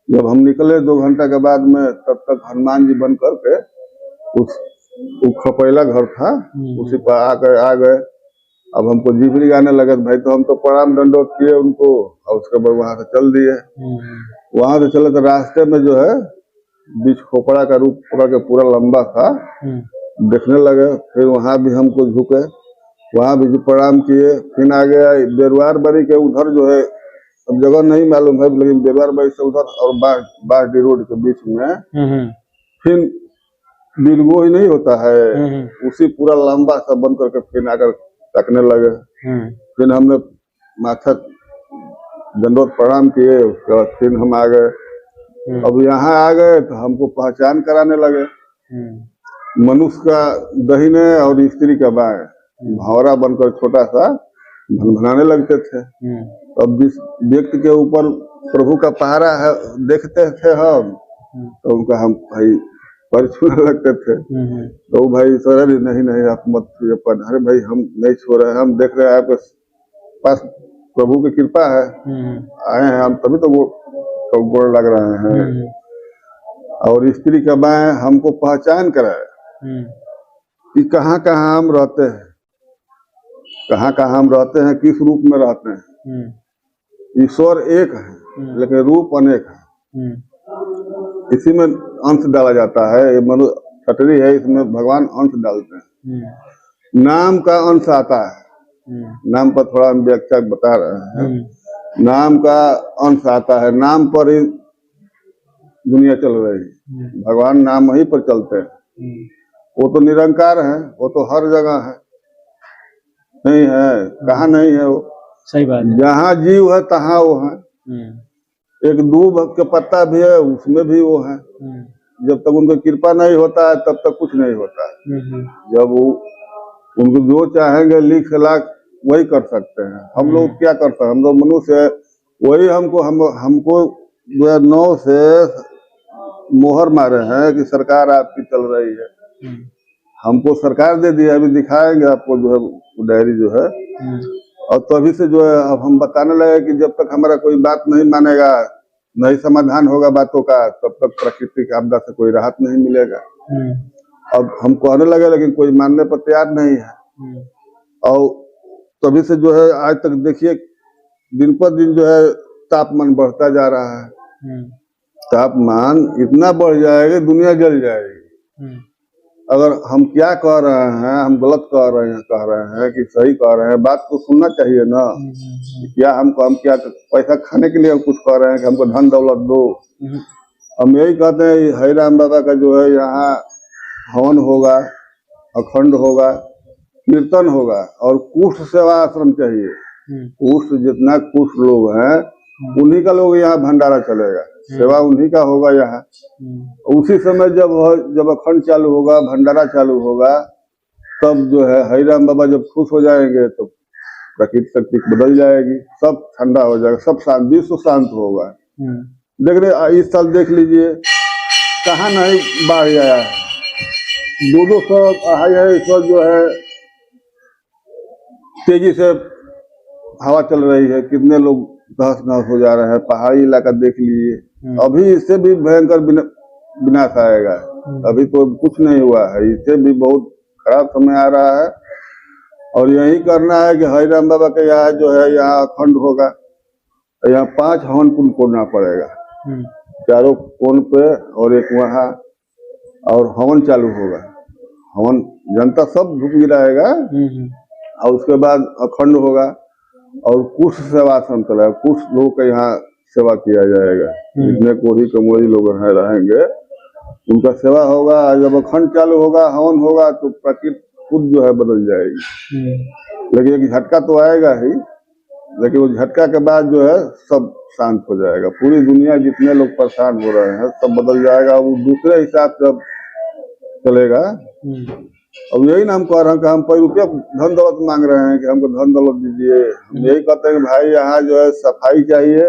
जब हम निकले 2 घंटा के बाद में, तब तक हनुमान जी बन करके उस खपैला घर था उसी पर आ गए। अब हमको जिबरी गाने लगे। भाई तो हम तो प्रणाम दंडोत किए उनको, और उसके बाद वहां से चल दिए। वहां से चले तो रास्ते में जो है बीच खोपड़ा का रूप पकड़ के पूरा लंबा था, देखने लगे। फिर वहां भी हमको झुके, वहां भी प्रणाम किए। फिर आ गया बेरवार बरी के उधर जो है, अब जगह नहीं मालूम है, लेकिन बेरवार बरी से उधर और बारडी रोड के बीच में फिर बिलगो ही नहीं होता है, उसी पूरा लंबा सा बन करके फिर आकर तकने लगे। फिर हमने माथा दंडोत प्रणाम किए। उसके बाद फिर हम आ गए। अब यहाँ आ गए तो हमको पहचान कराने लगे। मनुष्य का दाहिने और स्त्री का बाएं भंवरा बनकर छोटा सा भनभनाने लगते थे। अब जिस व्यक्ति के ऊपर प्रभु का पहरा है देखते थे हम, तो उनका हम भाई पर छूने लगते थे। तो वो भाई सर अरे नहीं नहीं आप मत छूइए पर। अरे भाई हम नहीं छू रहे हैं, हम देख रहे हैं आपके पास प्रभु की कृपा है, आए हैं हम तभी तो गोड़ लग रहे हैं। और स्त्री का बाएं हमको पहचान कराए कि कहाँ कहाँ हम रहते हैं, कहाँ कहाँ हम रहते हैं, किस रूप में रहते हैं। ईश्वर एक है लेकिन रूप अनेक है, इसी में अंश डाला जाता है। ये मनु छतरी है, इसमें भगवान अंश डालते हैं। नाम का अंश आता है, नाम पर थोड़ा हम व्याख्या बता रहे हैं। नाम का अंश आता है, नाम पर ही दुनिया चल रही है, भगवान नाम ही पर चलते हैं। वो तो निरंकार है, वो तो हर जगह है, नहीं है कहाँ नहीं है वो। सही बात है। जहाँ जीव है तहाँ वो है। एक दूब के पत्ता भी है, उसमें भी वो है। जब तक उनकी कृपा नहीं होता है तब तक कुछ नहीं होता है। जब वो उनको जो चाहेंगे लिख लाख वही कर सकते हैं। हम लोग क्या करते हैं, हम लोग मनुष्य है, वही हमको 2009 से मोहर मारे हैं कि सरकार आपकी चल रही है। हमको सरकार दे दी है, अभी दिखाएंगे आपको जो है डायरी जो है। और तभी से जो है अब हम बताने लगे कि जब तक हमारा कोई बात नहीं मानेगा, नहीं समाधान होगा बातों का, तब तक प्राकृतिक आपदा से कोई राहत नहीं मिलेगा। अब हम कहने लगे लेकिन कोई मानने पर तैयार नहीं है। और तभी से जो है आज तक देखिए दिन पर दिन जो है तापमान बढ़ता जा रहा है। तापमान इतना बढ़ जाएगा दुनिया जल जाएगी। अगर हम क्या कह रहे हैं, हम गलत कह रहे हैं कि सही कह रहे हैं, बात को सुनना चाहिए ना। क्या हम क्या पैसा खाने के लिए हम कुछ कह रहे हैं कि हमको धन दौलत दो। हम यही कहते हैं हरि राम बाबा का जो है यहाँ हवन होगा, अखंड होगा, कीर्तन होगा और कुष्ठ सेवा आश्रम चाहिए। कुष्ठ जितना कुष्ठ लोग हैं उन्हीं का लोग यहाँ भंडारा चलेगा, सेवा उन्हीं का होगा यहाँ। उसी समय जब अखंड चालू होगा, भंडारा चालू होगा, तब जो है हरि राम बाबा जब खुश हो जाएंगे तो प्रकृति शक्ति बदल जाएगी, सब ठंडा हो जाएगा, सब शांत, विश्व शांत होगा। देख रहे इस साल देख लीजिए कहाँ नहीं बाढ़ आया है, 200 आई है। इस वक्त जो है तेजी से हवा चल रही है, कितने लोग तहस नहस हो जा रहे हैं। पहाड़ी इलाका देख लीजिए, अभी इससे भी भयंकर विनाश आएगा। अभी तो कुछ नहीं हुआ है, इससे भी बहुत खराब समय आ रहा है। और यही करना है कि हरि राम बाबा के यहाँ जो है यहाँ अखंड होगा, यहाँ 5 हवन कुंड खोदना पड़ेगा, चारों कोण पे और एक वहाँ, और हवन चालू होगा। हवन जनता सब झुक गिराएगा और उसके बाद अखंड होगा और कुछ सेवाश्रम चलेगा, कुछ लोग का यहाँ सेवा किया जाएगा। जितने कोढ़ी कमोरी लोग रहेंगे उनका सेवा होगा। जब अखंड चालू होगा, हवन होगा, तो प्रकृति खुद जो है बदल जाएगी। लेकिन एक झटका तो आएगा ही, लेकिन वो झटका के बाद जो है सब शांत हो जाएगा। पूरी दुनिया जितने लोग परेशान हो रहे हैं सब बदल जाएगा, वो दूसरे हिसाब से अब चलेगा। अब यही ना हम कह रहे हैं कि हम 5 रुपया धन दौलत मांग रहे हैं कि हमको धन दौलत दीजिए। हम यही कहते हैं कि भाई यहाँ जो है सफाई चाहिए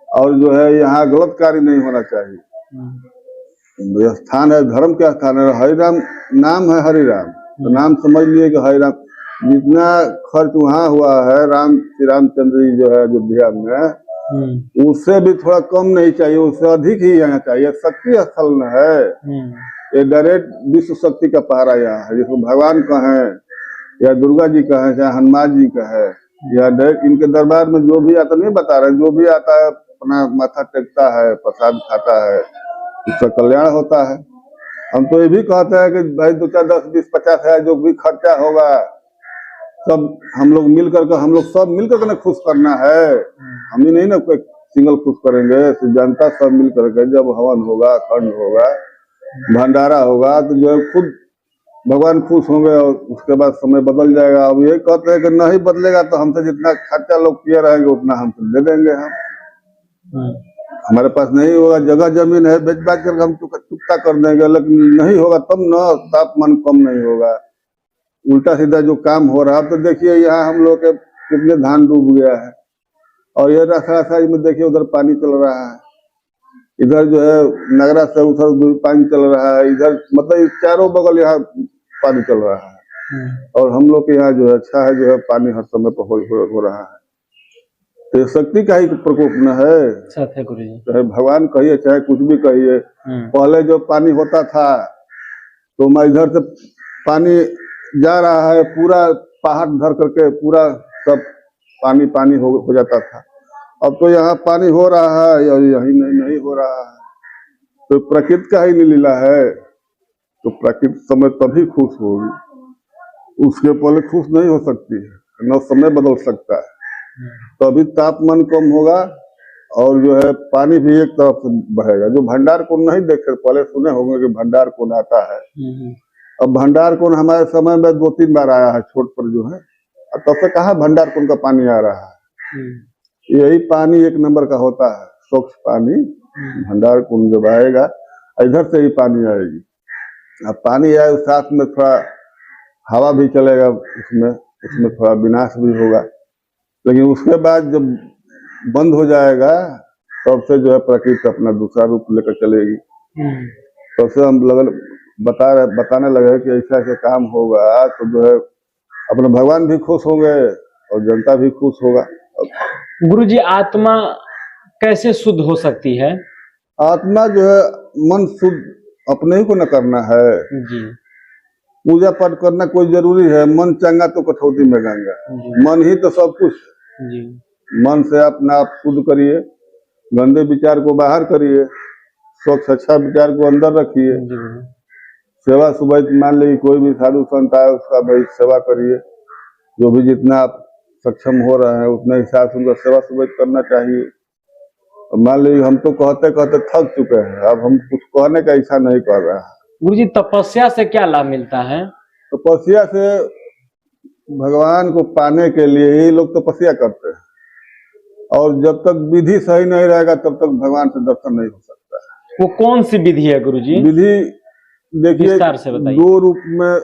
और जो है यहाँ गलत कार्य नहीं होना चाहिए। यह स्थान है, धर्म का स्थान है, हरि राम नाम है, हरि राम तो नाम समझ लिए कि हरि राम। जितना खर्च वहाँ हुआ है श्री रामचंद्र जी जो है अयोध्या में, उससे भी थोड़ा कम नहीं चाहिए, उससे अधिक ही यहाँ चाहिए। शक्ति स्थल में है, ये डायरेक्ट विश्व शक्ति का पहरा यहाँ है, जिसको भगवान का है या दुर्गा जी का है या हनुमान जी का है, या इनके दरबार में जो भी आता, नहीं बता रहे, जो भी आता है अपना माथा टेकता है, प्रसाद खाता है, उसका कल्याण होता है। हम तो ये भी कहते हैं कि भाई 2, 4, 10, 20, 50 है जो भी खर्चा होगा सब हम लोग मिल करके, हम लोग सब मिल करके ना खुश करना है। हम ही नहीं ना कोई सिंगल खुश करेंगे, जनता सब मिल करके जब हवन होगा, अखंड होगा, भंडारा होगा, तो जो है खुद भगवान खुश होंगे और उसके बाद समय बदल जाएगा। अब यही कहते हैं कि नहीं बदलेगा तो हमसे जितना खर्चा लोग किए रहेंगे उतना हमसे दे देंगे। हम हमारे पास नहीं होगा, जगह जमीन है, बेच बाच करके हम चुकता कर देंगे, लेकिन नहीं होगा तब न, तापमान कम नहीं होगा। उल्टा सीधा जो काम हो रहा है, तो देखिए यहाँ हम लोग के कितने धान डूब गया है, और ये रास्ता में देखिए उधर पानी चल रहा है। इधर जो है नगरा से उधर भी पानी चल रहा है, इधर मतलब चारों बगल यहाँ पानी चल रहा है। और हम लोग के यहाँ जो है अच्छा है, जो है पानी हर समय पर हो रहा है। तो शक्ति का ही प्रकोप न है, सत्य गुरु जी। चाहे भगवान कहिए चाहे कुछ भी कहिए। पहले जो पानी होता था तो मैं इधर से पानी जा रहा है, पूरा पहाड़ धर करके पूरा सब पानी पानी हो जाता था। अब तो यहाँ पानी हो रहा है और यही नहीं हो रहा है। तो प्रकृति का ही लीला है। तो प्रकृति समय तभी खुश होगी, उसके पहले खुश नहीं हो सकती है, न समय बदल सकता है। तो अभी तापमान कम होगा और जो है पानी भी एक तरफ से बहेगा। जो भंडार कुंड नहीं देखे, पहले सुने होंगे कि भंडार कुंड आता है। अब भंडार कुंड हमारे समय में 2-3 बार आया है, छोट पर जो है, तब से कहाँ भंडार कुंड का पानी आ रहा है। यही पानी एक नंबर का होता है, स्वच्छ पानी। भंडार कुंड जब आएगा इधर से ही पानी आएगी। अब पानी आए साथ में थोड़ा हवा भी चलेगा, उसमें थोड़ा विनाश भी होगा। लेकिन उसके बाद जब बंद हो जाएगा तब से जो है प्रकृति अपना दूसरा रूप लेकर चलेगी। तब से हम बताने लगे कि ऐसा ऐसा काम होगा तो जो है अपने भगवान भी खुश होंगे और जनता भी खुश होगा। गुरु जी, आत्मा कैसे शुद्ध हो सकती है? आत्मा जो है मन शुद्ध अपने ही को न करना है जी। पूजा पाठ करना कोई जरूरी है। मन चंगा तो कठौती में गंगा। मन ही तो सब कुछ जी। मन से अपना आप शुद्ध करिए, गंदे विचार को बाहर करिए, स्वच्छ अच्छा विचार को अंदर रखिए। सेवा सुबह मान लीजिए कोई भी साधु संत आए उसका भाई सेवा करिए, जो भी जितना आप सक्षम हो रहे हैं उतने हिसाब से उनका सेवा सुबह करना चाहिए। मान लीजिए हम तो कहते कहते थक चुके हैं, अब हम कुछ कहने का इच्छा नहीं कर रहा है। गुरु जी, तपस्या से क्या लाभ मिलता है? तपस्या से भगवान को पाने के लिए ही लोग तपस्या करते हैं, और जब तक विधि सही नहीं रहेगा तब तक भगवान से दर्शन नहीं हो सकता है। वो कौन सी विधि है गुरु जी? विधि देखिए विस्तार से बताइए। 2 रूप में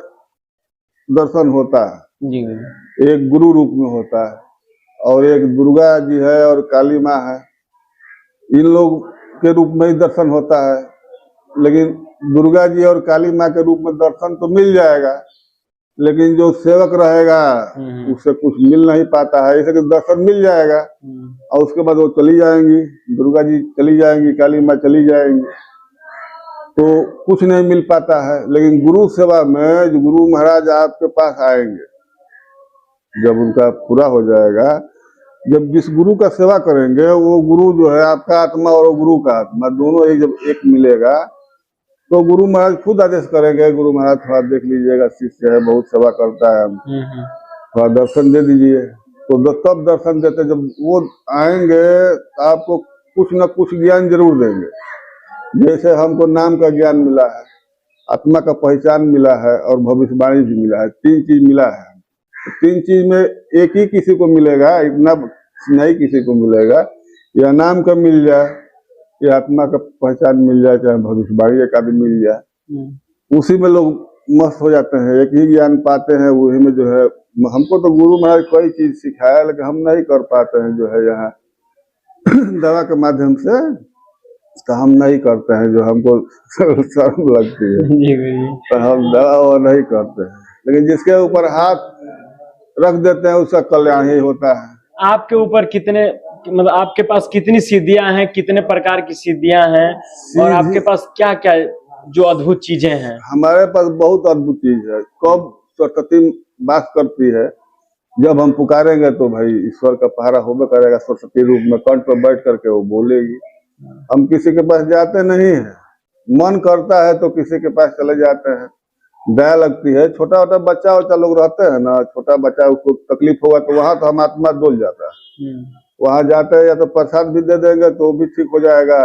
दर्शन होता है जी। एक गुरु रूप में होता है और एक दुर्गा जी है और काली माँ है। इन लोग के रूप में ही दर्शन होता है, लेकिन दुर्गा जी और काली माँ के रूप में दर्शन तो मिल जाएगा, लेकिन जो सेवक रहेगा उससे कुछ मिल नहीं पाता है। ऐसे दर्शन मिल जाएगा और उसके बाद वो चली जाएंगी, दुर्गा जी चली जाएंगी, काली माँ चली जाएंगी, तो कुछ नहीं मिल पाता है। लेकिन गुरु सेवा में जो गुरु महाराज आपके पास आएंगे, जब उनका पूरा हो जाएगा, जब जिस गुरु का सेवा करेंगे वो गुरु जो है आपका आत्मा और वो गुरु का आत्मा दोनों एक जब एक मिलेगा तो गुरु महाराज खुद आदेश करेंगे, गुरु महाराज थोड़ा देख लीजिएगा, शिष्य है बहुत सेवा करता है, थोड़ा दर्शन दे दीजिए। तो तब दर्शन देते, जब वो आएंगे तो आपको कुछ न कुछ ज्ञान जरूर देंगे। जैसे हमको नाम का ज्ञान मिला है, आत्मा का पहचान मिला है और भविष्यवाणी भी मिला है, 3 चीज मिला है। 3 चीज में एक ही किसी को मिलेगा, इतना नहीं किसी को मिलेगा। या नाम का मिल जाए, या आत्मा का पहचान मिल जाए, चाहे भविष्यवाणी का भी मिल जाए, उसी में लोग मस्त हो जाते हैं। एक ही ज्ञान पाते हैं, वही में जो है हमको तो गुरु महाराज कोई चीज सिखाया, लेकिन हम नहीं कर पाते हैं जो है यहाँ दवा के माध्यम से, तो हम नहीं करते हैं, जो हमको शर्म लगती है तो हम दवा वो नहीं करते हैं। लेकिन जिसके ऊपर हाथ रख देते हैं उसका कल्याण ही होता है। आपके ऊपर कितने, मतलब आपके पास कितनी सिद्धियां हैं, कितने प्रकार की सिद्धियां हैं, और आपके पास क्या क्या जो अद्भुत चीजें हैं? हमारे पास बहुत अद्भुत चीज है। कब सरस्वती वास करती है, जब हम पुकारेंगे तो भाई ईश्वर का पहरा होबे करेगा। सरस्वती रूप में कंठ पर बैठ करके वो बोलेगी। हम किसी के पास जाते नहीं है, मन करता है तो किसी के पास चले जाते हैं, दया लगती है। छोटा छोटा बच्चा वच्चा लोग रहते हैं ना, छोटा बच्चा उसको तकलीफ होगा तो वहां तो हम आत्मा डोल जाता है। वहां जाते हैं, या तो प्रसाद भी दे देंगे तो भी ठीक हो जाएगा,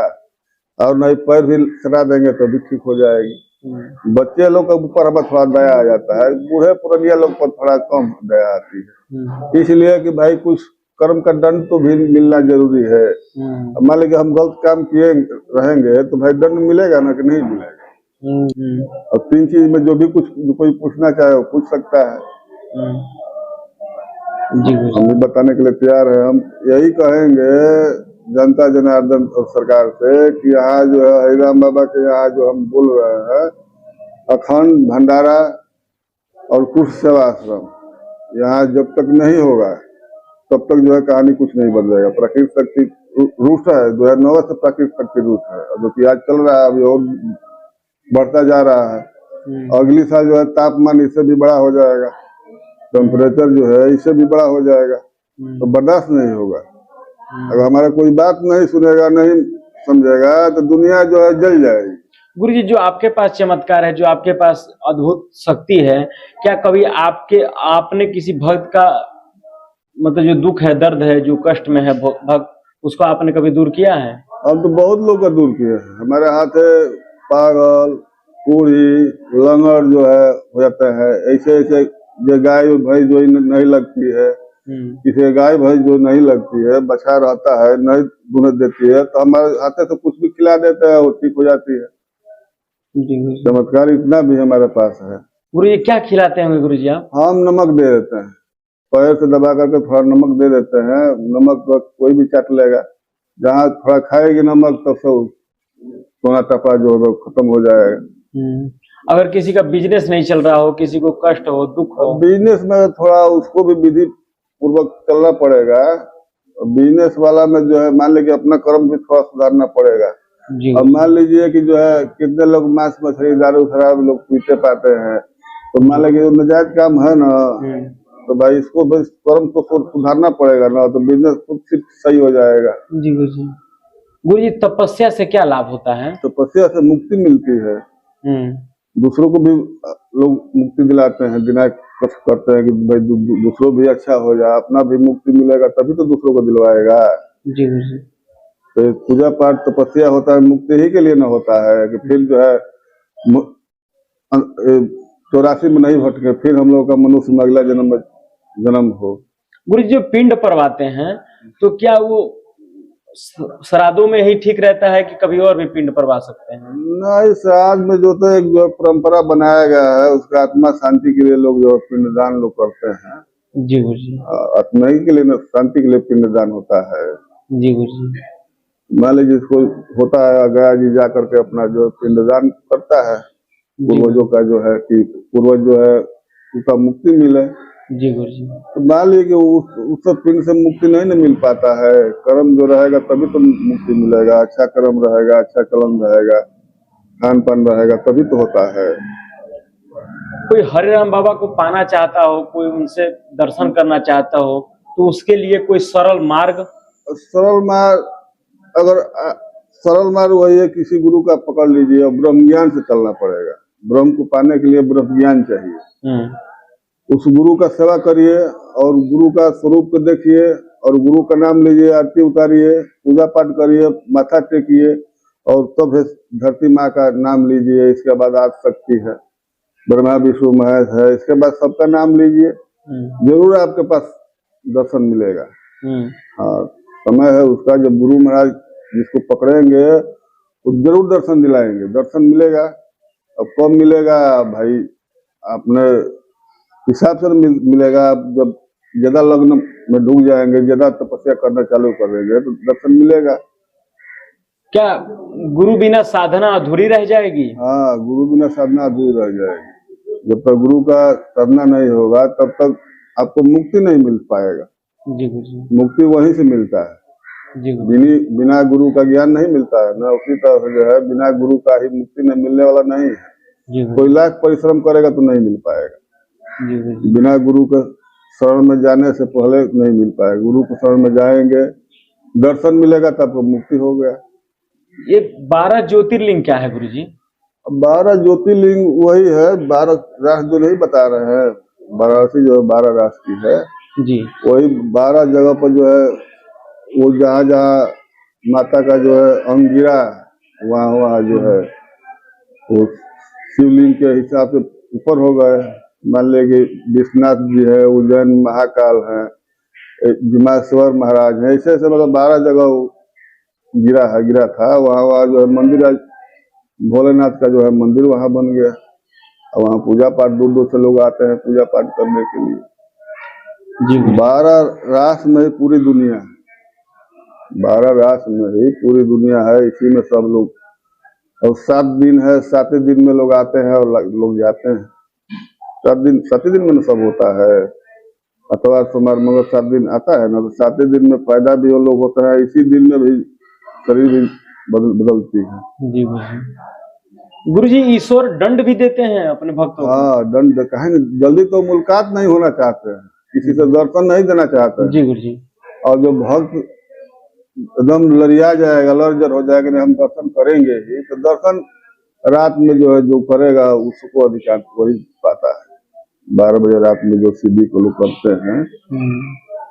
और नहीं पैर भी सटा देंगे तो भी ठीक हो जाएगी। बच्चे लोग के ऊपर हमें थोड़ा दया आ जाता है, बूढ़े पुरानिया लोग पर थोड़ा कम दया आती है। इसलिए कि भाई कुछ कर्म का दंड तो भी मिलना जरूरी है। मान लीजिए हम गलत काम किए रहेंगे तो भाई दंड मिलेगा ना, कि नहीं मिलेगा। और 3 चीज में जो भी कुछ कोई पूछना चाहे वो पूछ सकता है। जी, हम भी बताने के लिए तैयार है। हम यही कहेंगे जनता जनार्दन और सरकार से कि यहाँ जो है हरिराम बाबा के यहाँ जो हम बोल रहे हैं अखंड भंडारा और कुछ सेवा आश्रम यहाँ जब तक नहीं होगा तब तक जो है कहानी कुछ नहीं बन जाएगा। प्राकृतिक शक्ति रूट है 2009 से प्राकृतिक शक्ति रूट है, जो कि आज चल रहा है, अभी और बढ़ता जा रहा है। अगली साल जो है तापमान इससे भी बड़ा हो जाएगा, टेम्परेचर जो है इससे भी बड़ा हो जाएगा, तो बर्दाश्त नहीं होगा। अगर हमारा कोई बात नहीं सुनेगा, नहीं समझेगा, तो दुनिया जो है जल जाएगी। गुरुजी, जो आपके पास चमत्कार है, जो आपके पास अद्भुत शक्ति है, क्या कभी आपने किसी भक्त का मतलब जो दुख है, दर्द है, जो कष्ट में है भक्त, उसको आपने कभी दूर किया है? हम तो बहुत लोग का दूर किए हैं। हमारे हाथ है पागल, पूरी, लंगड़ जो है हो जाता है, ऐसे ऐसे जो गाय भैंस जो नहीं लगती है, किसी गाय भैंस जो नहीं लगती है, बछा रहता है, नहीं दूध देती है, तो हमारे हाथे तो कुछ भी खिला देते हैं, वो ठीक हो जाती है। चमत्कार इतना भी हमारे पास है। गुरुजी, क्या खिलाते हैं गुरुजी आप? हम नमक दे देते हैं, पैर से दबा करके थोड़ा नमक दे देते हैं। नमक तो कोई भी चाट लेगा, जहाँ थोड़ा खाएगी नमक तो सब सोना टपा जो है खत्म हो जाएगा। अगर किसी का बिजनेस नहीं चल रहा हो, किसी को कष्ट हो, दुख हो, बिजनेस में थोड़ा उसको भी विधि पूर्वक चलना पड़ेगा। बिजनेस वाला में जो है मान लीजिए अपना कर्म भी थोड़ा सुधारना पड़ेगा। अब मान लीजिए कि जो है कितने लोग मांस मछली दारू शराब लोग पीते पाते हैं, तो मान लीजिए नजायज काम है ना, तो भाई इसको बस कर्म तो सुधारना पड़ेगा ना, तो बिजनेस खुद सिर्फ सही हो जाएगा। जी गुरुजी। गुरुजी, तपस्या से क्या लाभ होता है? तपस्या से मुक्ति मिलती है। दूसरों को भी लोग मुक्ति दिलाते हैं, दिनाय करते हैं कि भाई दूसरों भी अच्छा हो जाए, अपना भी मुक्ति मिलेगा, तभी तो दूसरों को दिलवाएगा। जी गुरुजी। तो पूजा पाठ तपस्या होता है मुक्ति ही के लिए ना होता है कि फिर जो है 84 में नहीं भटके, फिर हम लोग का मनुष्य में अगला जन्म हो। गुरु जी, जो पिंड परवाते हैं तो क्या वो श्राद्धों में ही ठीक रहता है कि कभी और भी पिंड परवा सकते हैं? नहीं, श्राद्ध में जो तो एक जो परंपरा बनाया गया है, उसका आत्मा शांति के लिए लोग जो पिंडदान लोग करते हैं। जी गुरु जी। आत्मा ही के लिए, शांति के लिए पिंडदान होता है। जी गुरु जी। मान लीजिए जिसको होता है, गया जी जा करके अपना जो पिंडदान करता है, पूर्वजों का जो है कि पूर्वज जो है उसका मुक्ति मिले। जी गुरु जी। तो मान लीजिए कि उस पिंड से मुक्ति नहीं न मिल पाता है, कर्म जो रहेगा तभी तो मुक्ति मिलेगा। अच्छा कर्म रहेगा, अच्छा कलम रहेगा, खान पान रहेगा, तभी तो होता है। कोई हरिराम बाबा को पाना चाहता हो, कोई उनसे दर्शन करना चाहता हो, तो उसके लिए कोई सरल मार्ग? सरल मार्ग, अगर सरल मार्ग वही है, किसी गुरु का पकड़ लीजिए और ब्रह्म ज्ञान से चलना पड़ेगा। ब्रह्म को पाने के लिए ब्रह्म ज्ञान चाहिए। उस गुरु का सेवा करिए और गुरु का स्वरूप को देखिए और गुरु का नाम लीजिए, आरती उतारिए, पूजा पाठ करिए, माथा टेकिए और तब धरती माँ का नाम लीजिए। इसके बाद आदि शक्ति है, ब्रह्मा विष्णु महेश है, इसके बाद सबका नाम लीजिए, जरूर आपके पास दर्शन मिलेगा। हाँ, समय है उसका, जब गुरु महाराज जिसको पकड़ेंगे तो जरूर दर्शन दिलाएंगे, दर्शन मिलेगा। अब कब मिलेगा भाई, अपने हिसाब से मिलेगा। जब ज्यादा लग्न में डूब जाएंगे, ज्यादा तपस्या करना चालू कर देंगे, तो दर्शन मिलेगा। क्या गुरु बिना साधना अधूरी रह जाएगी? हाँ, गुरु बिना साधना अधूरी रह जाएगी। जब तक गुरु का साधना नहीं होगा तब तक आपको मुक्ति नहीं मिल पाएगा। जी गुरु। मुक्ति वहीं से मिलता है। जी। बिना गुरु का ज्ञान नहीं मिलता है ना, उसी तरह से जो है बिना गुरु का ही मुक्ति नहीं मिलने वाला नहीं है। कोई लाख परिश्रम करेगा तो नहीं मिल पाएगा। बिना गुरु के शरण में जाने से पहले नहीं मिल पाएगा। गुरु के शरण में जाएंगे, दर्शन मिलेगा, तब तो मुक्ति हो गया। ये 12 ज्योतिर्लिंग क्या है गुरु जी? 12 ज्योतिर्लिंग वही है, 12 रास जो नहीं बता रहे हैं, वाराणसी जो है 12 रास की है जी। वही 12 जगह पर जो है, वो जहाँ जहाँ माता का जो है अंग गिरा, वहाँ जो है वो शिवलिंग के हिसाब से ऊपर हो गए। मान लीजिए विश्वनाथ जी है, उज्जैन महाकाल है, जिमाश्वर महाराज है, ऐसे ऐसे मतलब 12 जगह गिरा था। वहाँ जो है मंदिर, आज भोलेनाथ का जो है मंदिर वहाँ बन गया। और वहाँ पूजा पाठ दूर दूर से लोग आते हैं पूजा पाठ करने के लिए। जी, 12 रास में पूरी दुनिया है। 12 रास में ही पूरी दुनिया है, इसी में सब लोग। और 7 दिन है, 7 दिन में लोग आते हैं और लोग जाते हैं। 7 दिन में सब होता है। अतवार सोमवार मंगल 7 दिन आता है ना, तो 7 दिन में पैदा भी वो लोग होता है, इसी दिन में भी शरीर भी बदलती है। जी गुरुजी, ईश्वर दंड भी देते हैं अपने भक्तों को? हाँ, दंड कहे न, जल्दी तो मुलाकात नहीं होना चाहते हैं, किसी से दर्शन नहीं देना चाहते हैं। जी गुरुजी। और जो भक्त एकदम लरिया जाएगा, लर्जर हो जाएगा, नहीं हम दर्शन करेंगे ही, तो दर्शन रात में जो है जो करेगा उसको अधिकांश वही पाता है। 12 बजे रात में जो सीढ़ी को लोग करते हैं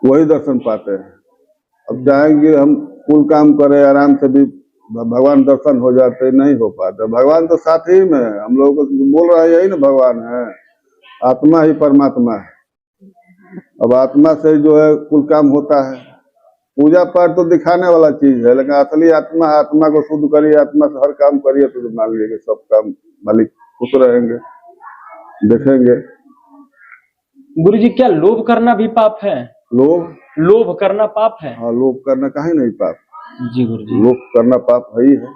वही दर्शन पाते हैं। अब चाहेंगे हम कुल काम करें, आराम से भी भगवान दर्शन हो जाते, नहीं हो पाते। भगवान तो साथ ही में है, हम लोगों को बोल रहा है यही ना, भगवान है, आत्मा ही परमात्मा है। अब आत्मा से जो है कुल काम होता है। पूजा पाठ तो दिखाने वाला चीज है, लेकिन असली आत्मा, आत्मा को शुद्ध करिए, आत्मा से हर काम करिए, तो मान लीजिए सब काम मालिक खुश रहेंगे, देखेंगे। गुरुजी, क्या लोभ करना भी पाप है? लोभ करना पाप है? हाँ, लोभ करना काहे नहीं पाप? जी गुरुजी। लोभ करना पाप है ही है।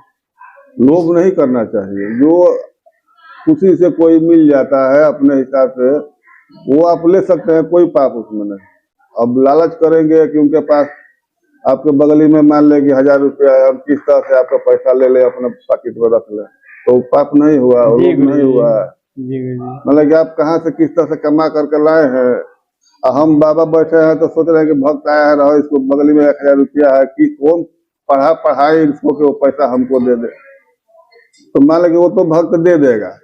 लोभ नहीं करना चाहिए। जो खुशी से कोई मिल जाता है अपने हिसाब से, वो आप ले सकते हैं, कोई पाप उसमें नहीं। अब लालच करेंगे कि उनके पास आपके बगली में मान ले कि 1000 रुपया है, हम किस तरह से आपका पैसा ले ले, अपने पॉकेट में रख ले, तो पाप नहीं हुआ, लोभ नहीं हुआ। मतलब कि आप कहाँ से किस तरह से कमा करके लाए हैं, हम बाबा बैठे हैं तो सोच रहे हैं कि भक्त आया है, रहो इसको बगली में 1000 रुपया है, कि कौन पढ़ाए इसको कि वो पैसा हमको दे दे। तो मान लो कि वो तो भक्त दे देगा,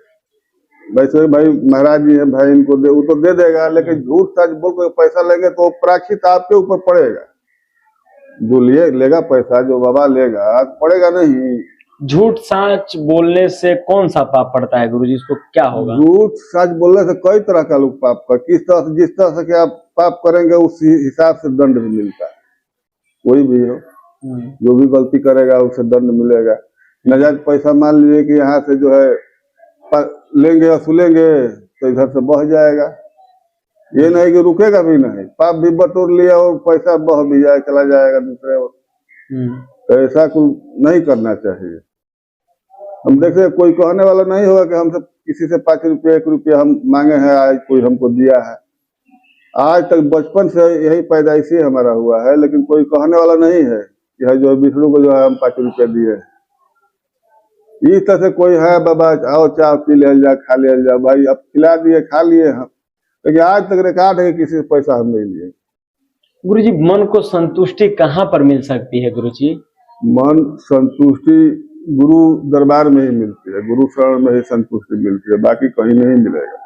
वैसे भाई महाराज जी है भाई इनको दे, वो तो दे देगा, लेकिन झूठ सच बोल के पैसा लेंगे तो प्रायश्चित आपके ऊपर पड़ेगा। जो लेगा पैसा, जो बाबा लेगा, पड़ेगा नहीं। झूठ सच बोलने से कौन सा पाप पड़ता है गुरुजी, इसको क्या होगा? झूठ सच बोलने से कई तरह का लोग पाप कर, किस तरह से, जिस तरह से कि आप पाप करेंगे उस हिसाब से दंड भी मिलता है। कोई भी हो, जो भी गलती करेगा उसे दंड मिलेगा। नजायज पैसा मान लीजिए कि यहाँ से जो है लेंगे, वसूलेंगे, तो इधर से बह जाएगा। ये नहीं कि रुकेगा भी नहीं, पाप भी बटोर लिया और पैसा बह भी जाए, चला जाएगा दूसरे ओर। तो ऐसा कुछ नहीं करना चाहिए। हम देखे कोई कहने वाला नहीं होगा कि हमसे किसी से 5 रुपया 1 रुपया हम मांगे हैं, आज कोई हमको दिया है। आज तक बचपन से यही पैदाइशी हमारा हुआ है, लेकिन कोई कहने वाला नहीं है कि जो विष्णु को जो है हम 5 रुपया दिए। इस तरह से कोई है, बाबा आओ चाय पी ले जा, खा ले जा, भाई अब खिला दिए, खा लिए हम, लेकिन आज तक रिकॉर्ड है कि किसी से पैसा हम नहीं लिए। गुरुजी, मन को संतुष्टि कहाँ पर मिल सकती है गुरुजी? मन संतुष्टि गुरु दरबार में ही मिलती है, गुरु शरण में ही संतुष्टि मिलती है, बाकी कहीं नहीं मिलेगा।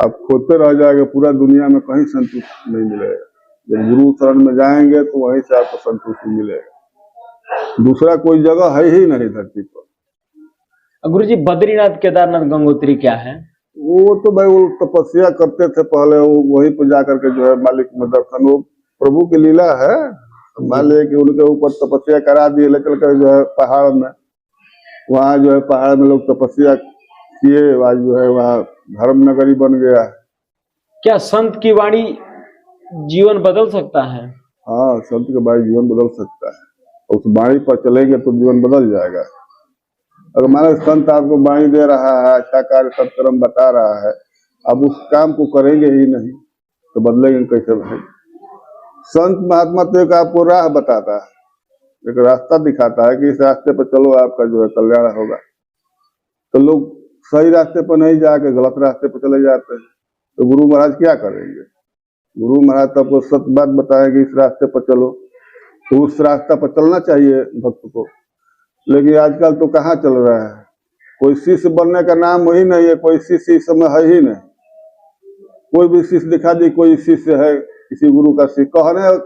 आप खोजते रह जाएंगे पूरा दुनिया में, कहीं संतुष्टि नहीं मिलेगा। जब गुरु शरण में जाएंगे तो वहीं से आपको संतुष्टि मिलेगा, दूसरा कोई जगह है ही नहीं धरती पर। गुरुजी, बद्रीनाथ केदारनाथ गंगोत्री क्या है? वो तो भाई वो तपस्या करते थे पहले, वो वहीं पर जाकर के जो है मालिक में दर्शन, वो प्रभु की लीला है। मान लिया कि उनके ऊपर तपस्या करा दिए, लेकर के जो है पहाड़ में, वहाँ जो है पहाड़ में लोग तपस्या किए, आज जो है वहाँ धर्म नगरी बन गया। क्या संत की वाणी जीवन बदल सकता है? हाँ, संत के वाणी जीवन बदल सकता है। उस वाणी पर चलेंगे तो जीवन बदल जाएगा। अगर मानो संत आपको वाणी दे रहा है, अच्छा कार्य सत्कर्म बता रहा है, अब उस काम को करेंगे ही नहीं तो बदलेंगे कैसे भाई? संत महात्मा तो एक आपको राह बताता है, एक रास्ता दिखाता है कि इस रास्ते पर चलो, आपका जो है कल्याण होगा। तो लोग सही रास्ते पर नहीं जाके गलत रास्ते पर चले जाते हैं, तो गुरु महाराज क्या करेंगे? गुरु महाराज तो आपको सत्य बात बताएंगे, इस रास्ते पर चलो, तो उस रास्ता पर चलना चाहिए भक्त को। लेकिन आजकल तो कहाँ चल रहा है, कोई शिष्य बनने का नाम वही नहीं है, कोई शिष्य इस समय है ही नहीं। कोई भी शिष्य दिखा दी, कोई शिष्य है किसी गुरु का शिष्य, कहने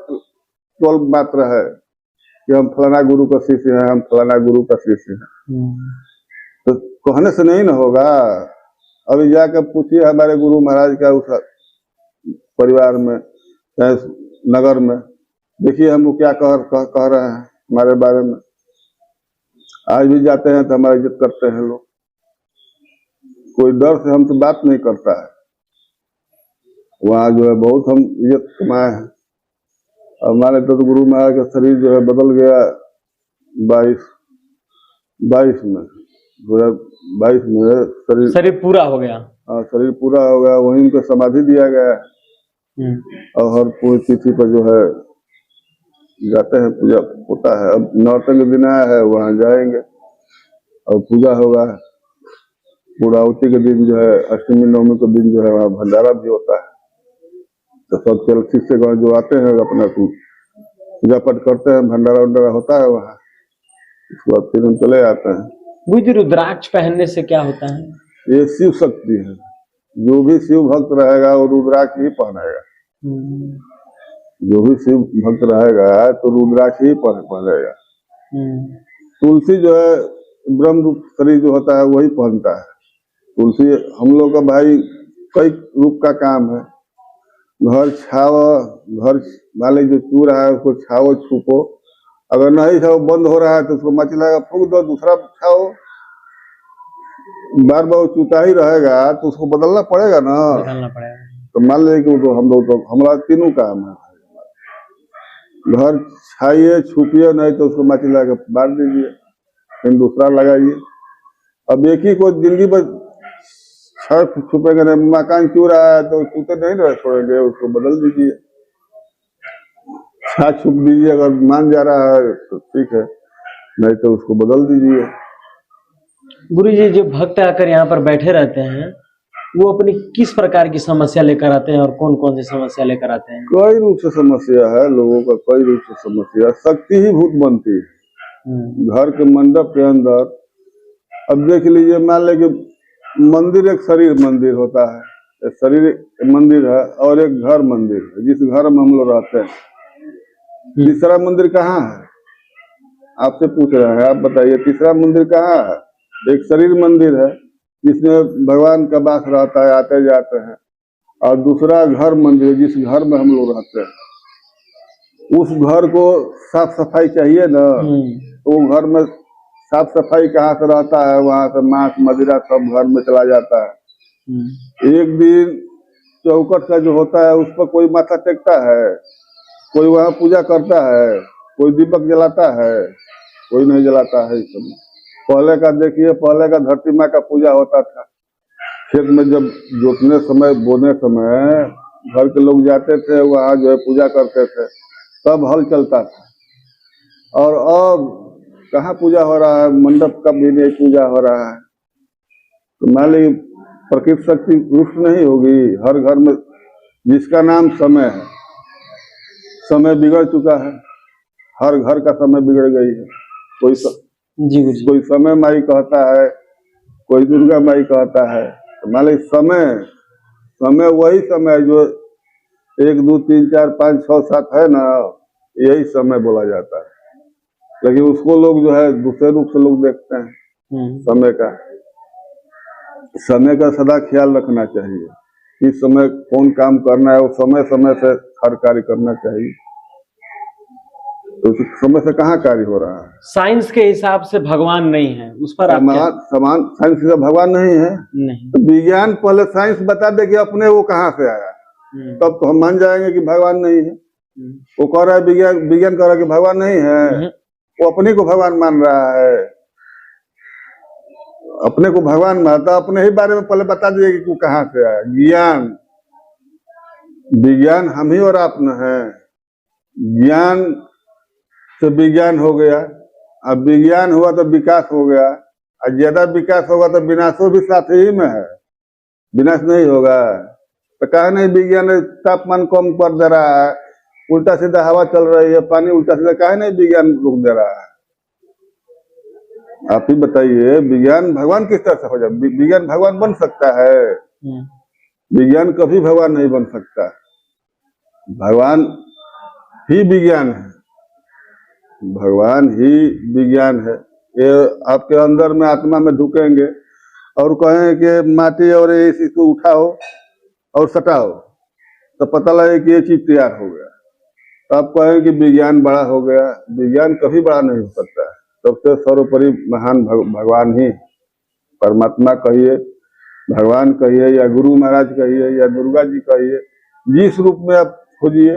केवल मात्र है कि हम फलाना गुरु का शिष्य है, हम फलाना गुरु का शिष्य है। तो कहने से नहीं ना होगा। अभी जाकर पूछिए हमारे गुरु महाराज का उस परिवार में, नगर में, देखिए हमको क्या कह रहे हैं हमारे बारे में। आज भी जाते हैं तो हमारा इज्जत करते हैं लोग, कोई डर से हमसे बात नहीं करता है। वहाँ जो है बहुत हम इज्जत कमाए हैं। अब माने तो गुरु महाराज का शरीर जो है बदल गया 22 में, 22 में शरीर पूरा हो गया। शरीर पूरा हो गया, वहीं उनको समाधि दिया गया है। और हर पूरी तिथि पर जो है जाते हैं, पूजा होता है। अब नौतंग दिन आया है, वहां जाएंगे और पूजा होगा। पूर्णावती के दिन जो है, अष्टमी नवमी के दिन जो है वहाँ भंडारा भी होता है। तो सब चल शिष्य जो आते हैं अपना पूजा पाठ करते हैं, भंडारा वंडारा होता है वहाँ। उसके बाद फिर हम चले आते हैं। बुद्ध रुद्राक्ष पहनने से क्या होता है? ये शिव शक्ति है। जो भी शिव भक्त रहेगा वो रुद्राक्ष ही पहनेगा। जो भी शिव भक्त रहेगा तो रुद्राक्ष ही पहनेगा। तुलसी जो है ब्रह्म रूप शरीर जो होता है वही पहनता है। तुलसी हम लोग का भाई कई रूप का काम है। घर छाओ, घर वाले जो चू रहा है उसको छाओ छुपो, अगर नहीं छाओ बंद हो रहा है तो उसको मच लगा फूक दो, दूसरा छाओ। बार बार चूता ही रहेगा तो उसको बदलना पड़ेगा ना, बदलना पड़ेगा। तो मान लीजिए कि तो हम लोग तो हमारा तीनों काम है। घर छाइए छुपिए, नहीं तो उसको माची लगा के बांट दीजिए, फिर दूसरा लगाइए। अब एक ही को जिंदगी भर छुपेंगे नहीं, मकान चू रहा है तो चूते नहीं रह छोड़ेंगे, उसको बदल दीजिए, छाछ छुप दीजिए। अगर मान जा रहा है तो ठीक है, नहीं तो उसको बदल दीजिए। गुरु जी, जो भक्त आकर यहाँ पर बैठे रहते हैं वो अपनी किस प्रकार की समस्या लेकर आते हैं और कौन कौन सी समस्या लेकर आते हैं? कई रूप से समस्या है लोगों का, कई रूप से समस्या। शक्ति ही भूत बनती है घर के मंडप के अंदर। अब देख लीजिए, मान ले कि मंदिर एक शरीर मंदिर होता है, एक शरीर मंदिर है और एक घर मंदिर है। जिस घर में हम लोग रहते हैं, तीसरा मंदिर कहाँ है? आपसे पूछ रहे हैं, आप बताइए तीसरा मंदिर कहाँ है? एक शरीर मंदिर है जिसमें भगवान का वास रहता है, आते जाते हैं। और दूसरा घर मंदिर, जिस घर में हम लोग रहते हैं, उस घर को साफ सफाई चाहिए ना, तो वो घर में साफ सफाई कहाँ से रहता है? वहां से मांस मदिरा सब घर में चला जाता है। एक दिन चौकट का जो होता है उस पर कोई माथा टेकता है, कोई वहां पूजा करता है, कोई दीपक जलाता है, कोई नहीं जलाता है। इस समय पहले का देखिए, पहले का धरती माँ का पूजा होता था। खेत में जब जोतने समय, बोने समय घर के लोग जाते थे, वहां जो है पूजा करते थे, तब हल चलता था। और अब कहाँ पूजा हो रहा है? मंडप का भी नहीं पूजा हो रहा है। तो मान ली प्रकृति शक्ति रुष्ट नहीं होगी। हर घर में जिसका नाम समय है, समय बिगड़ चुका है। हर घर का समय बिगड़ गई है। कोई समय माई कहता है, कोई दुर्गा माई कहता है। तो मान ली समय वही समय जो 1 2 3 4 5 6 7 है ना, यही समय बोला जाता है। लेकिन उसको लोग जो है दूसरे रूप से लोग देखते हैं। समय का सदा ख्याल रखना चाहिए कि समय कौन काम करना है, वो समय समय से हर कार्य करना चाहिए। तो समय से कहाँ कार्य हो रहा है? साइंस के हिसाब से भगवान नहीं है, उस पर आप क्या? साइंस से भगवान नहीं है। नहीं। तो विज्ञान पहले साइंस बता दे कि अपने वो कहाँ से आया, तब तो हम मान जाएंगे कि भगवान नहीं है। वो कह रहा है, विज्ञान कह रहा है कि भगवान नहीं है, वो अपने को भगवान मान रहा है। अपने को भगवान मानता, अपने ही बारे में पहले बता दीजिए कि वो कहाँ से आया। विज्ञान हम ही और आप न है। ज्ञान से विज्ञान हो गया, अब विज्ञान हुआ तो विकास हो गया, और ज्यादा विकास होगा तो विनाशो भी साथ ही में है। विनाश नहीं होगा तो कहा नहीं विज्ञान तापमान कम कर दे रहा है, उल्टा सीधा हवा चल रही है, पानी उल्टा सीधा, कहा नहीं विज्ञान रोक दे रहा है? आप ही बताइए, विज्ञान भगवान किस तरह से हो जाए? विज्ञान भगवान बन सकता है? विज्ञान कभी भगवान नहीं बन सकता। भगवान ही विज्ञान है, भगवान ही विज्ञान है। ये आपके अंदर में आत्मा में ढुकेंगे और कहें कि माटी और इसी को उठाओ और सटाओ, तो पता लगे कि ये चीज तैयार हो गया। तो आप कहें कि विज्ञान बड़ा हो गया। विज्ञान कभी बड़ा नहीं हो सकता है। सबसे सर्वोपरि महान भगवान ही, परमात्मा कहिए, भगवान कहिए, या गुरु महाराज कहिए, या दुर्गा जी कहिए, जिस रूप में आप खोजिए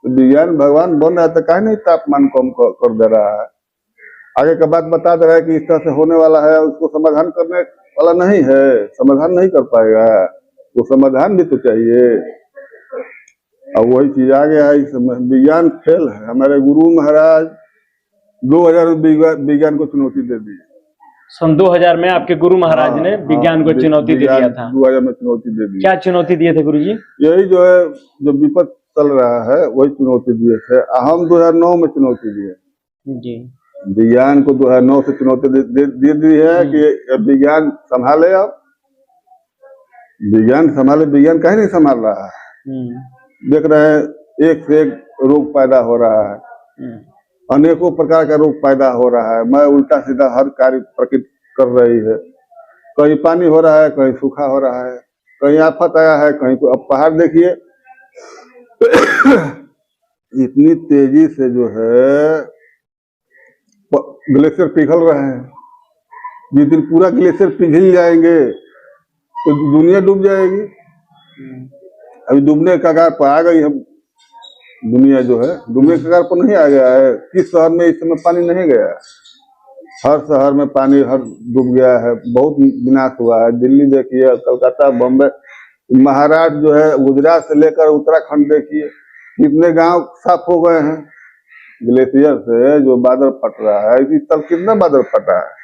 तो विज्ञान भगवान बन रहा है तो काहे नहीं तापमान कम कर दे रहा है। आगे का बात बता दे रहा है कि इस तरह से होने वाला है, उसको समाधान करने वाला नहीं है, समाधान नहीं कर पाएगा, तो समाधान भी तो चाहिए। अब वही चीज आ गया है, इस समय विज्ञान फेल है। हमारे गुरु महाराज 2000 में विज्ञान को चुनौती दे दी। सन 2000 में आपके गुरु महाराज ने विज्ञान को चुनौती दे दिया था। 2000 में चुनौती दे दी। क्या चुनौती दिए थे गुरुजी? यही जो है, जो विपद चल रहा है वही चुनौती दिए थे। हम 2009 में चुनौती दिए जी। विज्ञान को 2009 से चुनौती दे दी है कि विज्ञान संभाले। अब विज्ञान संभाले, विज्ञान कहीं नहीं संभाल रहा है। देख रहे हैं एक से एक रोग पैदा हो रहा है, अनेकों प्रकार का रोग पैदा हो रहा है। मैं उल्टा सीधा हर कार्य प्रकृति कर रही है। कहीं पानी हो रहा है, कहीं सूखा हो रहा है, कहीं आफत आया है, कहीं को। अब पहाड़ देखिए इतनी तेजी से जो है ग्लेशियर पिघल रहे हैं। जिस दिन पूरा ग्लेशियर पिघल जाएंगे तो दुनिया डूब जाएगी। अभी डूबने के कगार पर आ गई। हम दुनिया जो है डूबने के कगार पर नहीं आ गया है। किस शहर में इस समय पानी नहीं गया? हर शहर में पानी हर डूब गया है। बहुत विनाश हुआ है। दिल्ली देखिए, कलकत्ता, बम्बई, महाराष्ट्र जो है, गुजरात से लेकर उत्तराखंड देखिए, कितने गांव साफ हो गए हैं ग्लेशियर से। जो बादल फट रहा है, इस तब कितना बादल फटा है?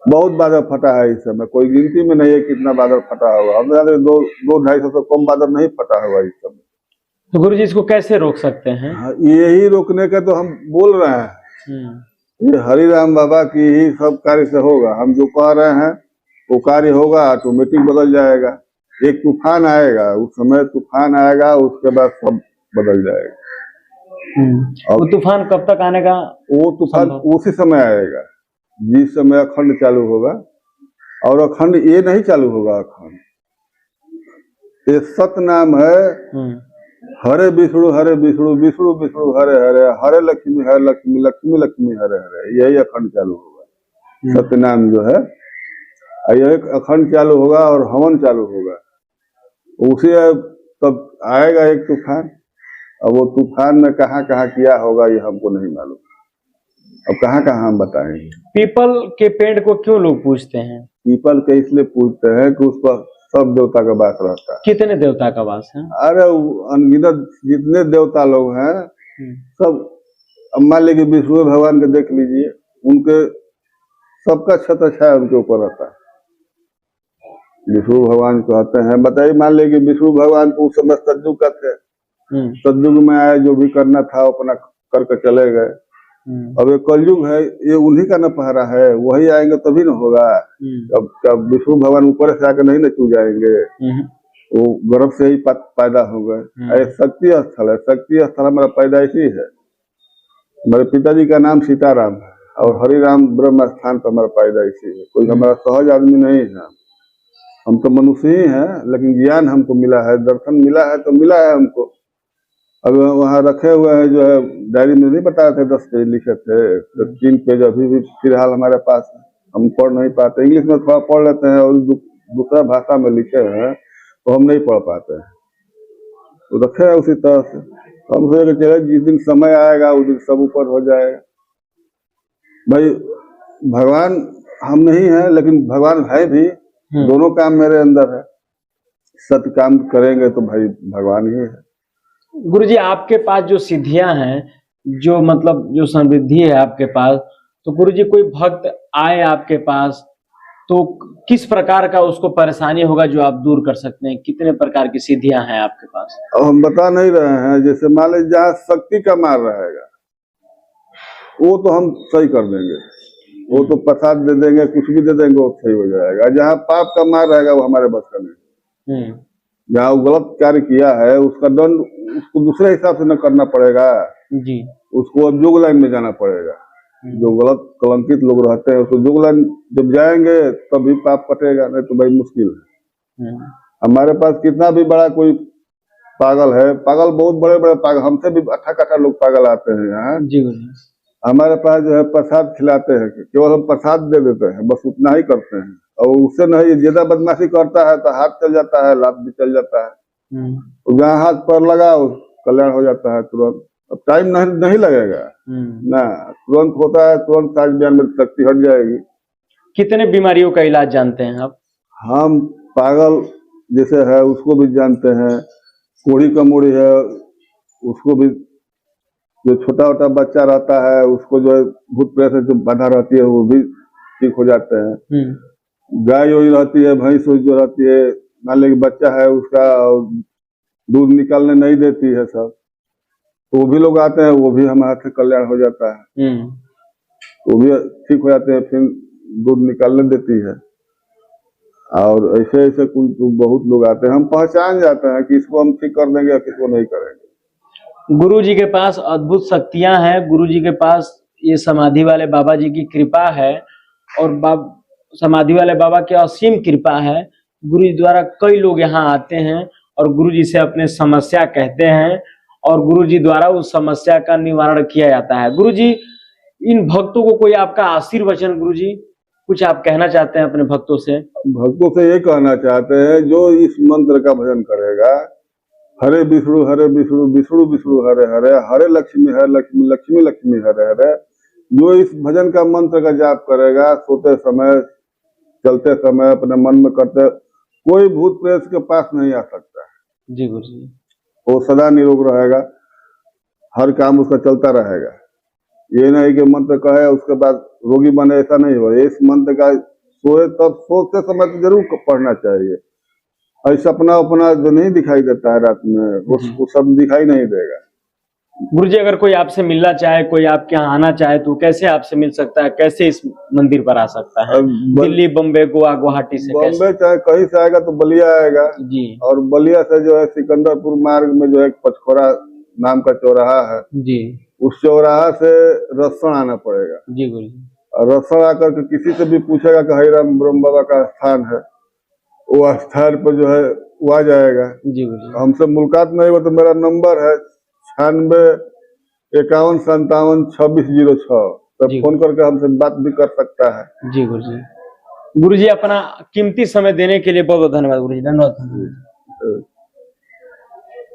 बहुत बादल फटा है इस समय, कोई गिनती में नहीं है कितना बादल फटा होगा। हम यहाँ 200-250 से कम बादल नहीं फटा होगा इस समय। तो गुरुजी इसको कैसे रोक सकते हैं? यही रोकने का तो हम बोल रहे हैं। ये हरिराम बाबा की ही सब कार्य से होगा। हम जो कह रहे हैं वो कार्य होगा, ऑटोमेटिक बदल जाएगा। एक तूफान आएगा, उस समय तूफान आएगा, उसके बाद सब बदल जाएगा। वो तूफान कब तक आने का? वो तूफान उसी समय आएगा जिस समय अखंड चालू होगा। और अखंड ये नहीं चालू होगा, अखंड ये सत्य नाम है। हरे विष्णु हरे विष्णु, विष्णु विष्णु हरे हरे, हरे लक्ष्मी हरे लक्ष्मी, लक्ष्मी लक्ष्मी हरे हरे, यही अखंड चालू होगा। सत्य नाम जो है यही अखंड चालू होगा और हवन चालू होगा। उसे तब आएगा एक तूफान। अब वो तूफान में कहाँ कहाँ किया होगा ये हमको नहीं मालूम। अब कहाँ कहाँ हम बताएंगे। पीपल के पेड़ को क्यों लोग पूजते हैं? पीपल के इसलिए पूजते हैं कि उस पर सब देवता का वास रहता है। कितने देवता का वास है? अरे अनगिनत जितने देवता लोग हैं सब। मान लीजिए विष्णु भगवान के देख लीजिए, उनके सबका छत्र छाया उनके ऊपर रहता है। विष्णु भगवान कहते हैं, बताइए, मान लीजिए विष्णु भगवान को उस समय सतयुग का थे। सतयुग में आए, जो भी करना था अपना करके चले गए। अब ये कलयुग है, ये उन्हीं का न पहरा है, वही आएंगे तभी न होगा। अब विष्णु भगवान ऊपर से आकर नहीं न चू जाएंगे, वो गर्भ से ही पैदा हो गए। शक्ति स्थल है, शक्ति स्थल हमारा पैदाइशी है। हमारे पिताजी का नाम सीताराम है और हरिराम ब्रह्म स्थान पर हमारा पैदाइशी है। कोई हमारा सहज आदमी नहीं है। हम तो मनुष्य ही हैं, लेकिन ज्ञान हमको मिला है, दर्शन मिला है तो मिला है हमको। अब वहाँ रखे हुए हैं, जो है डायरी में नहीं बता रहे थे 10 पेज लिखे थे, तो 3 पेज अभी भी फिलहाल हमारे पास है। हम पढ़ नहीं पाते, इंग्लिश में थोड़ा पढ़ लेते हैं और दूसरा भाषा में लिखे हैं तो हम नहीं पढ़ पाते हैं, तो रखे हैं उसी तरह से। हम सोचे कि चले जिस दिन समय आएगा उस दिन सब ऊपर हो जाएगा। भाई भगवान हम नहीं है, लेकिन भगवान है भी। दोनों काम मेरे अंदर है। सत्य काम करेंगे तो भाई भगवान ही है। गुरुजी आपके पास जो सिद्धियां हैं, जो मतलब जो समृद्धि है आपके पास, तो गुरुजी कोई भक्त आए आपके पास तो किस प्रकार का उसको परेशानी होगा जो आप दूर कर सकते हैं? कितने प्रकार की सिद्धियां हैं आपके पास? अब हम बता नहीं रहे हैं। जैसे मान लीजिए जहाँ शक्ति का मार रहेगा वो तो हम सही कर देंगे, वो तो प्रसाद दे देंगे, कुछ भी दे देंगे, वो सही हो जाएगा। जहाँ पाप का मार रहेगा वो हमारे बस का नहीं। जहाँ वो गलत कार्य किया है उसका दंड उसको दूसरे हिसाब से न करना पड़ेगा जी। उसको अब योग लाइन में जाना पड़ेगा। जो गलत कलंकित लोग रहते हैं उसको योग लाइन जब जाएंगे तभी पाप कटेगा, नहीं तो भाई मुश्किल है। हमारे पास कितना भी बड़ा कोई पागल है, पागल बहुत बड़े बड़े पागल, हमसे भी अट्ठा कट्ठा लोग पागल आते हैं यहाँ जी। हमारे पास जो है प्रसाद खिलाते हैं, केवल हम प्रसाद दे देते हैं, बस उतना ही करते हैं। और उससे नहीं, ज्यादा बदमाशी करता है तो हाथ चल जाता है, लात भी चल जाता है। तो जहाँ हाथ पर लगा कल्याण हो जाता है तुरंत। अब टाइम नहीं लगेगा ना, तुरंत होता है, तुरंत 60-92 शक्ति हट जाएगी। कितने बीमारियों का इलाज जानते हैं आप? हम पागल जैसे है उसको भी जानते हैं, कोढ़ी कमोड़ी है उसको भी, जो छोटा छोटा बच्चा रहता है उसको जो है भूत प्रेत से जो बाधा रहती है वो भी ठीक हो जाते हैं। गाय वही रहती है, भैंस जो रहती है, मान लीजिए बच्चा है उसका दूध निकालने नहीं देती है सब, तो वो भी लोग आते हैं, वो भी हमारे से कल्याण हो जाता है, वो भी ठीक हो जाते हैं, फिर दूध निकालने देती है। और ऐसे ऐसे कुल तो बहुत लोग आते हैं, हम पहचान जाते हैं कि इसको हम ठीक कर देंगे या किसको नहीं करेंगे। गुरु जी के पास अद्भुत शक्तियां हैं, गुरु जी के पास ये समाधि वाले बाबा जी की कृपा है, और समाधि वाले बाबा की असीम कृपा है। गुरु जी द्वारा कई लोग यहाँ आते हैं और गुरु जी से अपने समस्या कहते हैं, और गुरु जी द्वारा उस समस्या का निवारण किया जाता है। गुरु जी, इन भक्तों को कोई आपका आशीर्वचन, गुरु जी कुछ आप कहना चाहते हैं अपने भक्तों से? भक्तों से ये कहना चाहते हैं, जो इस मंत्र का भजन करेगा, हरे विष्णु विष्णु विष्णु हरे हरे, हरे लक्ष्मी लक्ष्मी लक्ष्मी हरे हरे, जो इस भजन का मंत्र का जाप करेगा, सोते समय, चलते समय, अपने मन में करते, कोई भूत प्रेत के पास नहीं आ सकता है। जी गुरु जी। वो सदा निरोग रहेगा, हर काम उसका चलता रहेगा। ये नहीं कि मंत्र कहे उसके बाद रोगी बने, ऐसा नहीं हो। इस मंत्र का सोए तब सोते समय तो जरूर पढ़ना चाहिए। ऐसा अपना जो नहीं दिखाई देता है रात में, वो सब दिखाई नहीं देगा। गुरु जी, अगर कोई आपसे मिलना चाहे, कोई आपके यहाँ आना चाहे, तो कैसे आपसे मिल सकता है, कैसे इस मंदिर पर आ सकता है? दिल्ली, बम्बे, गोवा, गुवाहाटी से? बॉम्बे चाहे कहीं से आएगा तो बलिया आएगा जी, और बलिया से जो है सिकंदरपुर मार्ग में जो है पचखोरा नाम का चौराहा है जी, उस चौराहा से रसण आना पड़ेगा। जी गुरु जी। और रसण आकर के किसी से भी पूछेगा कि हरिराम ब्रह्म बाबा का स्थान है, वो स्थान पर जो है वो आ जाएगा। जी गुरु जी। हमसे मुलाकात नहीं हो तो मेरा नंबर है 9651572606, तब फोन करके हमसे बात भी कर सकता है। जी गुरु जी। गुरु जी, अपना कीमती समय देने के लिए बहुत बहुत धन्यवाद गुरु जी। धन्यवाद।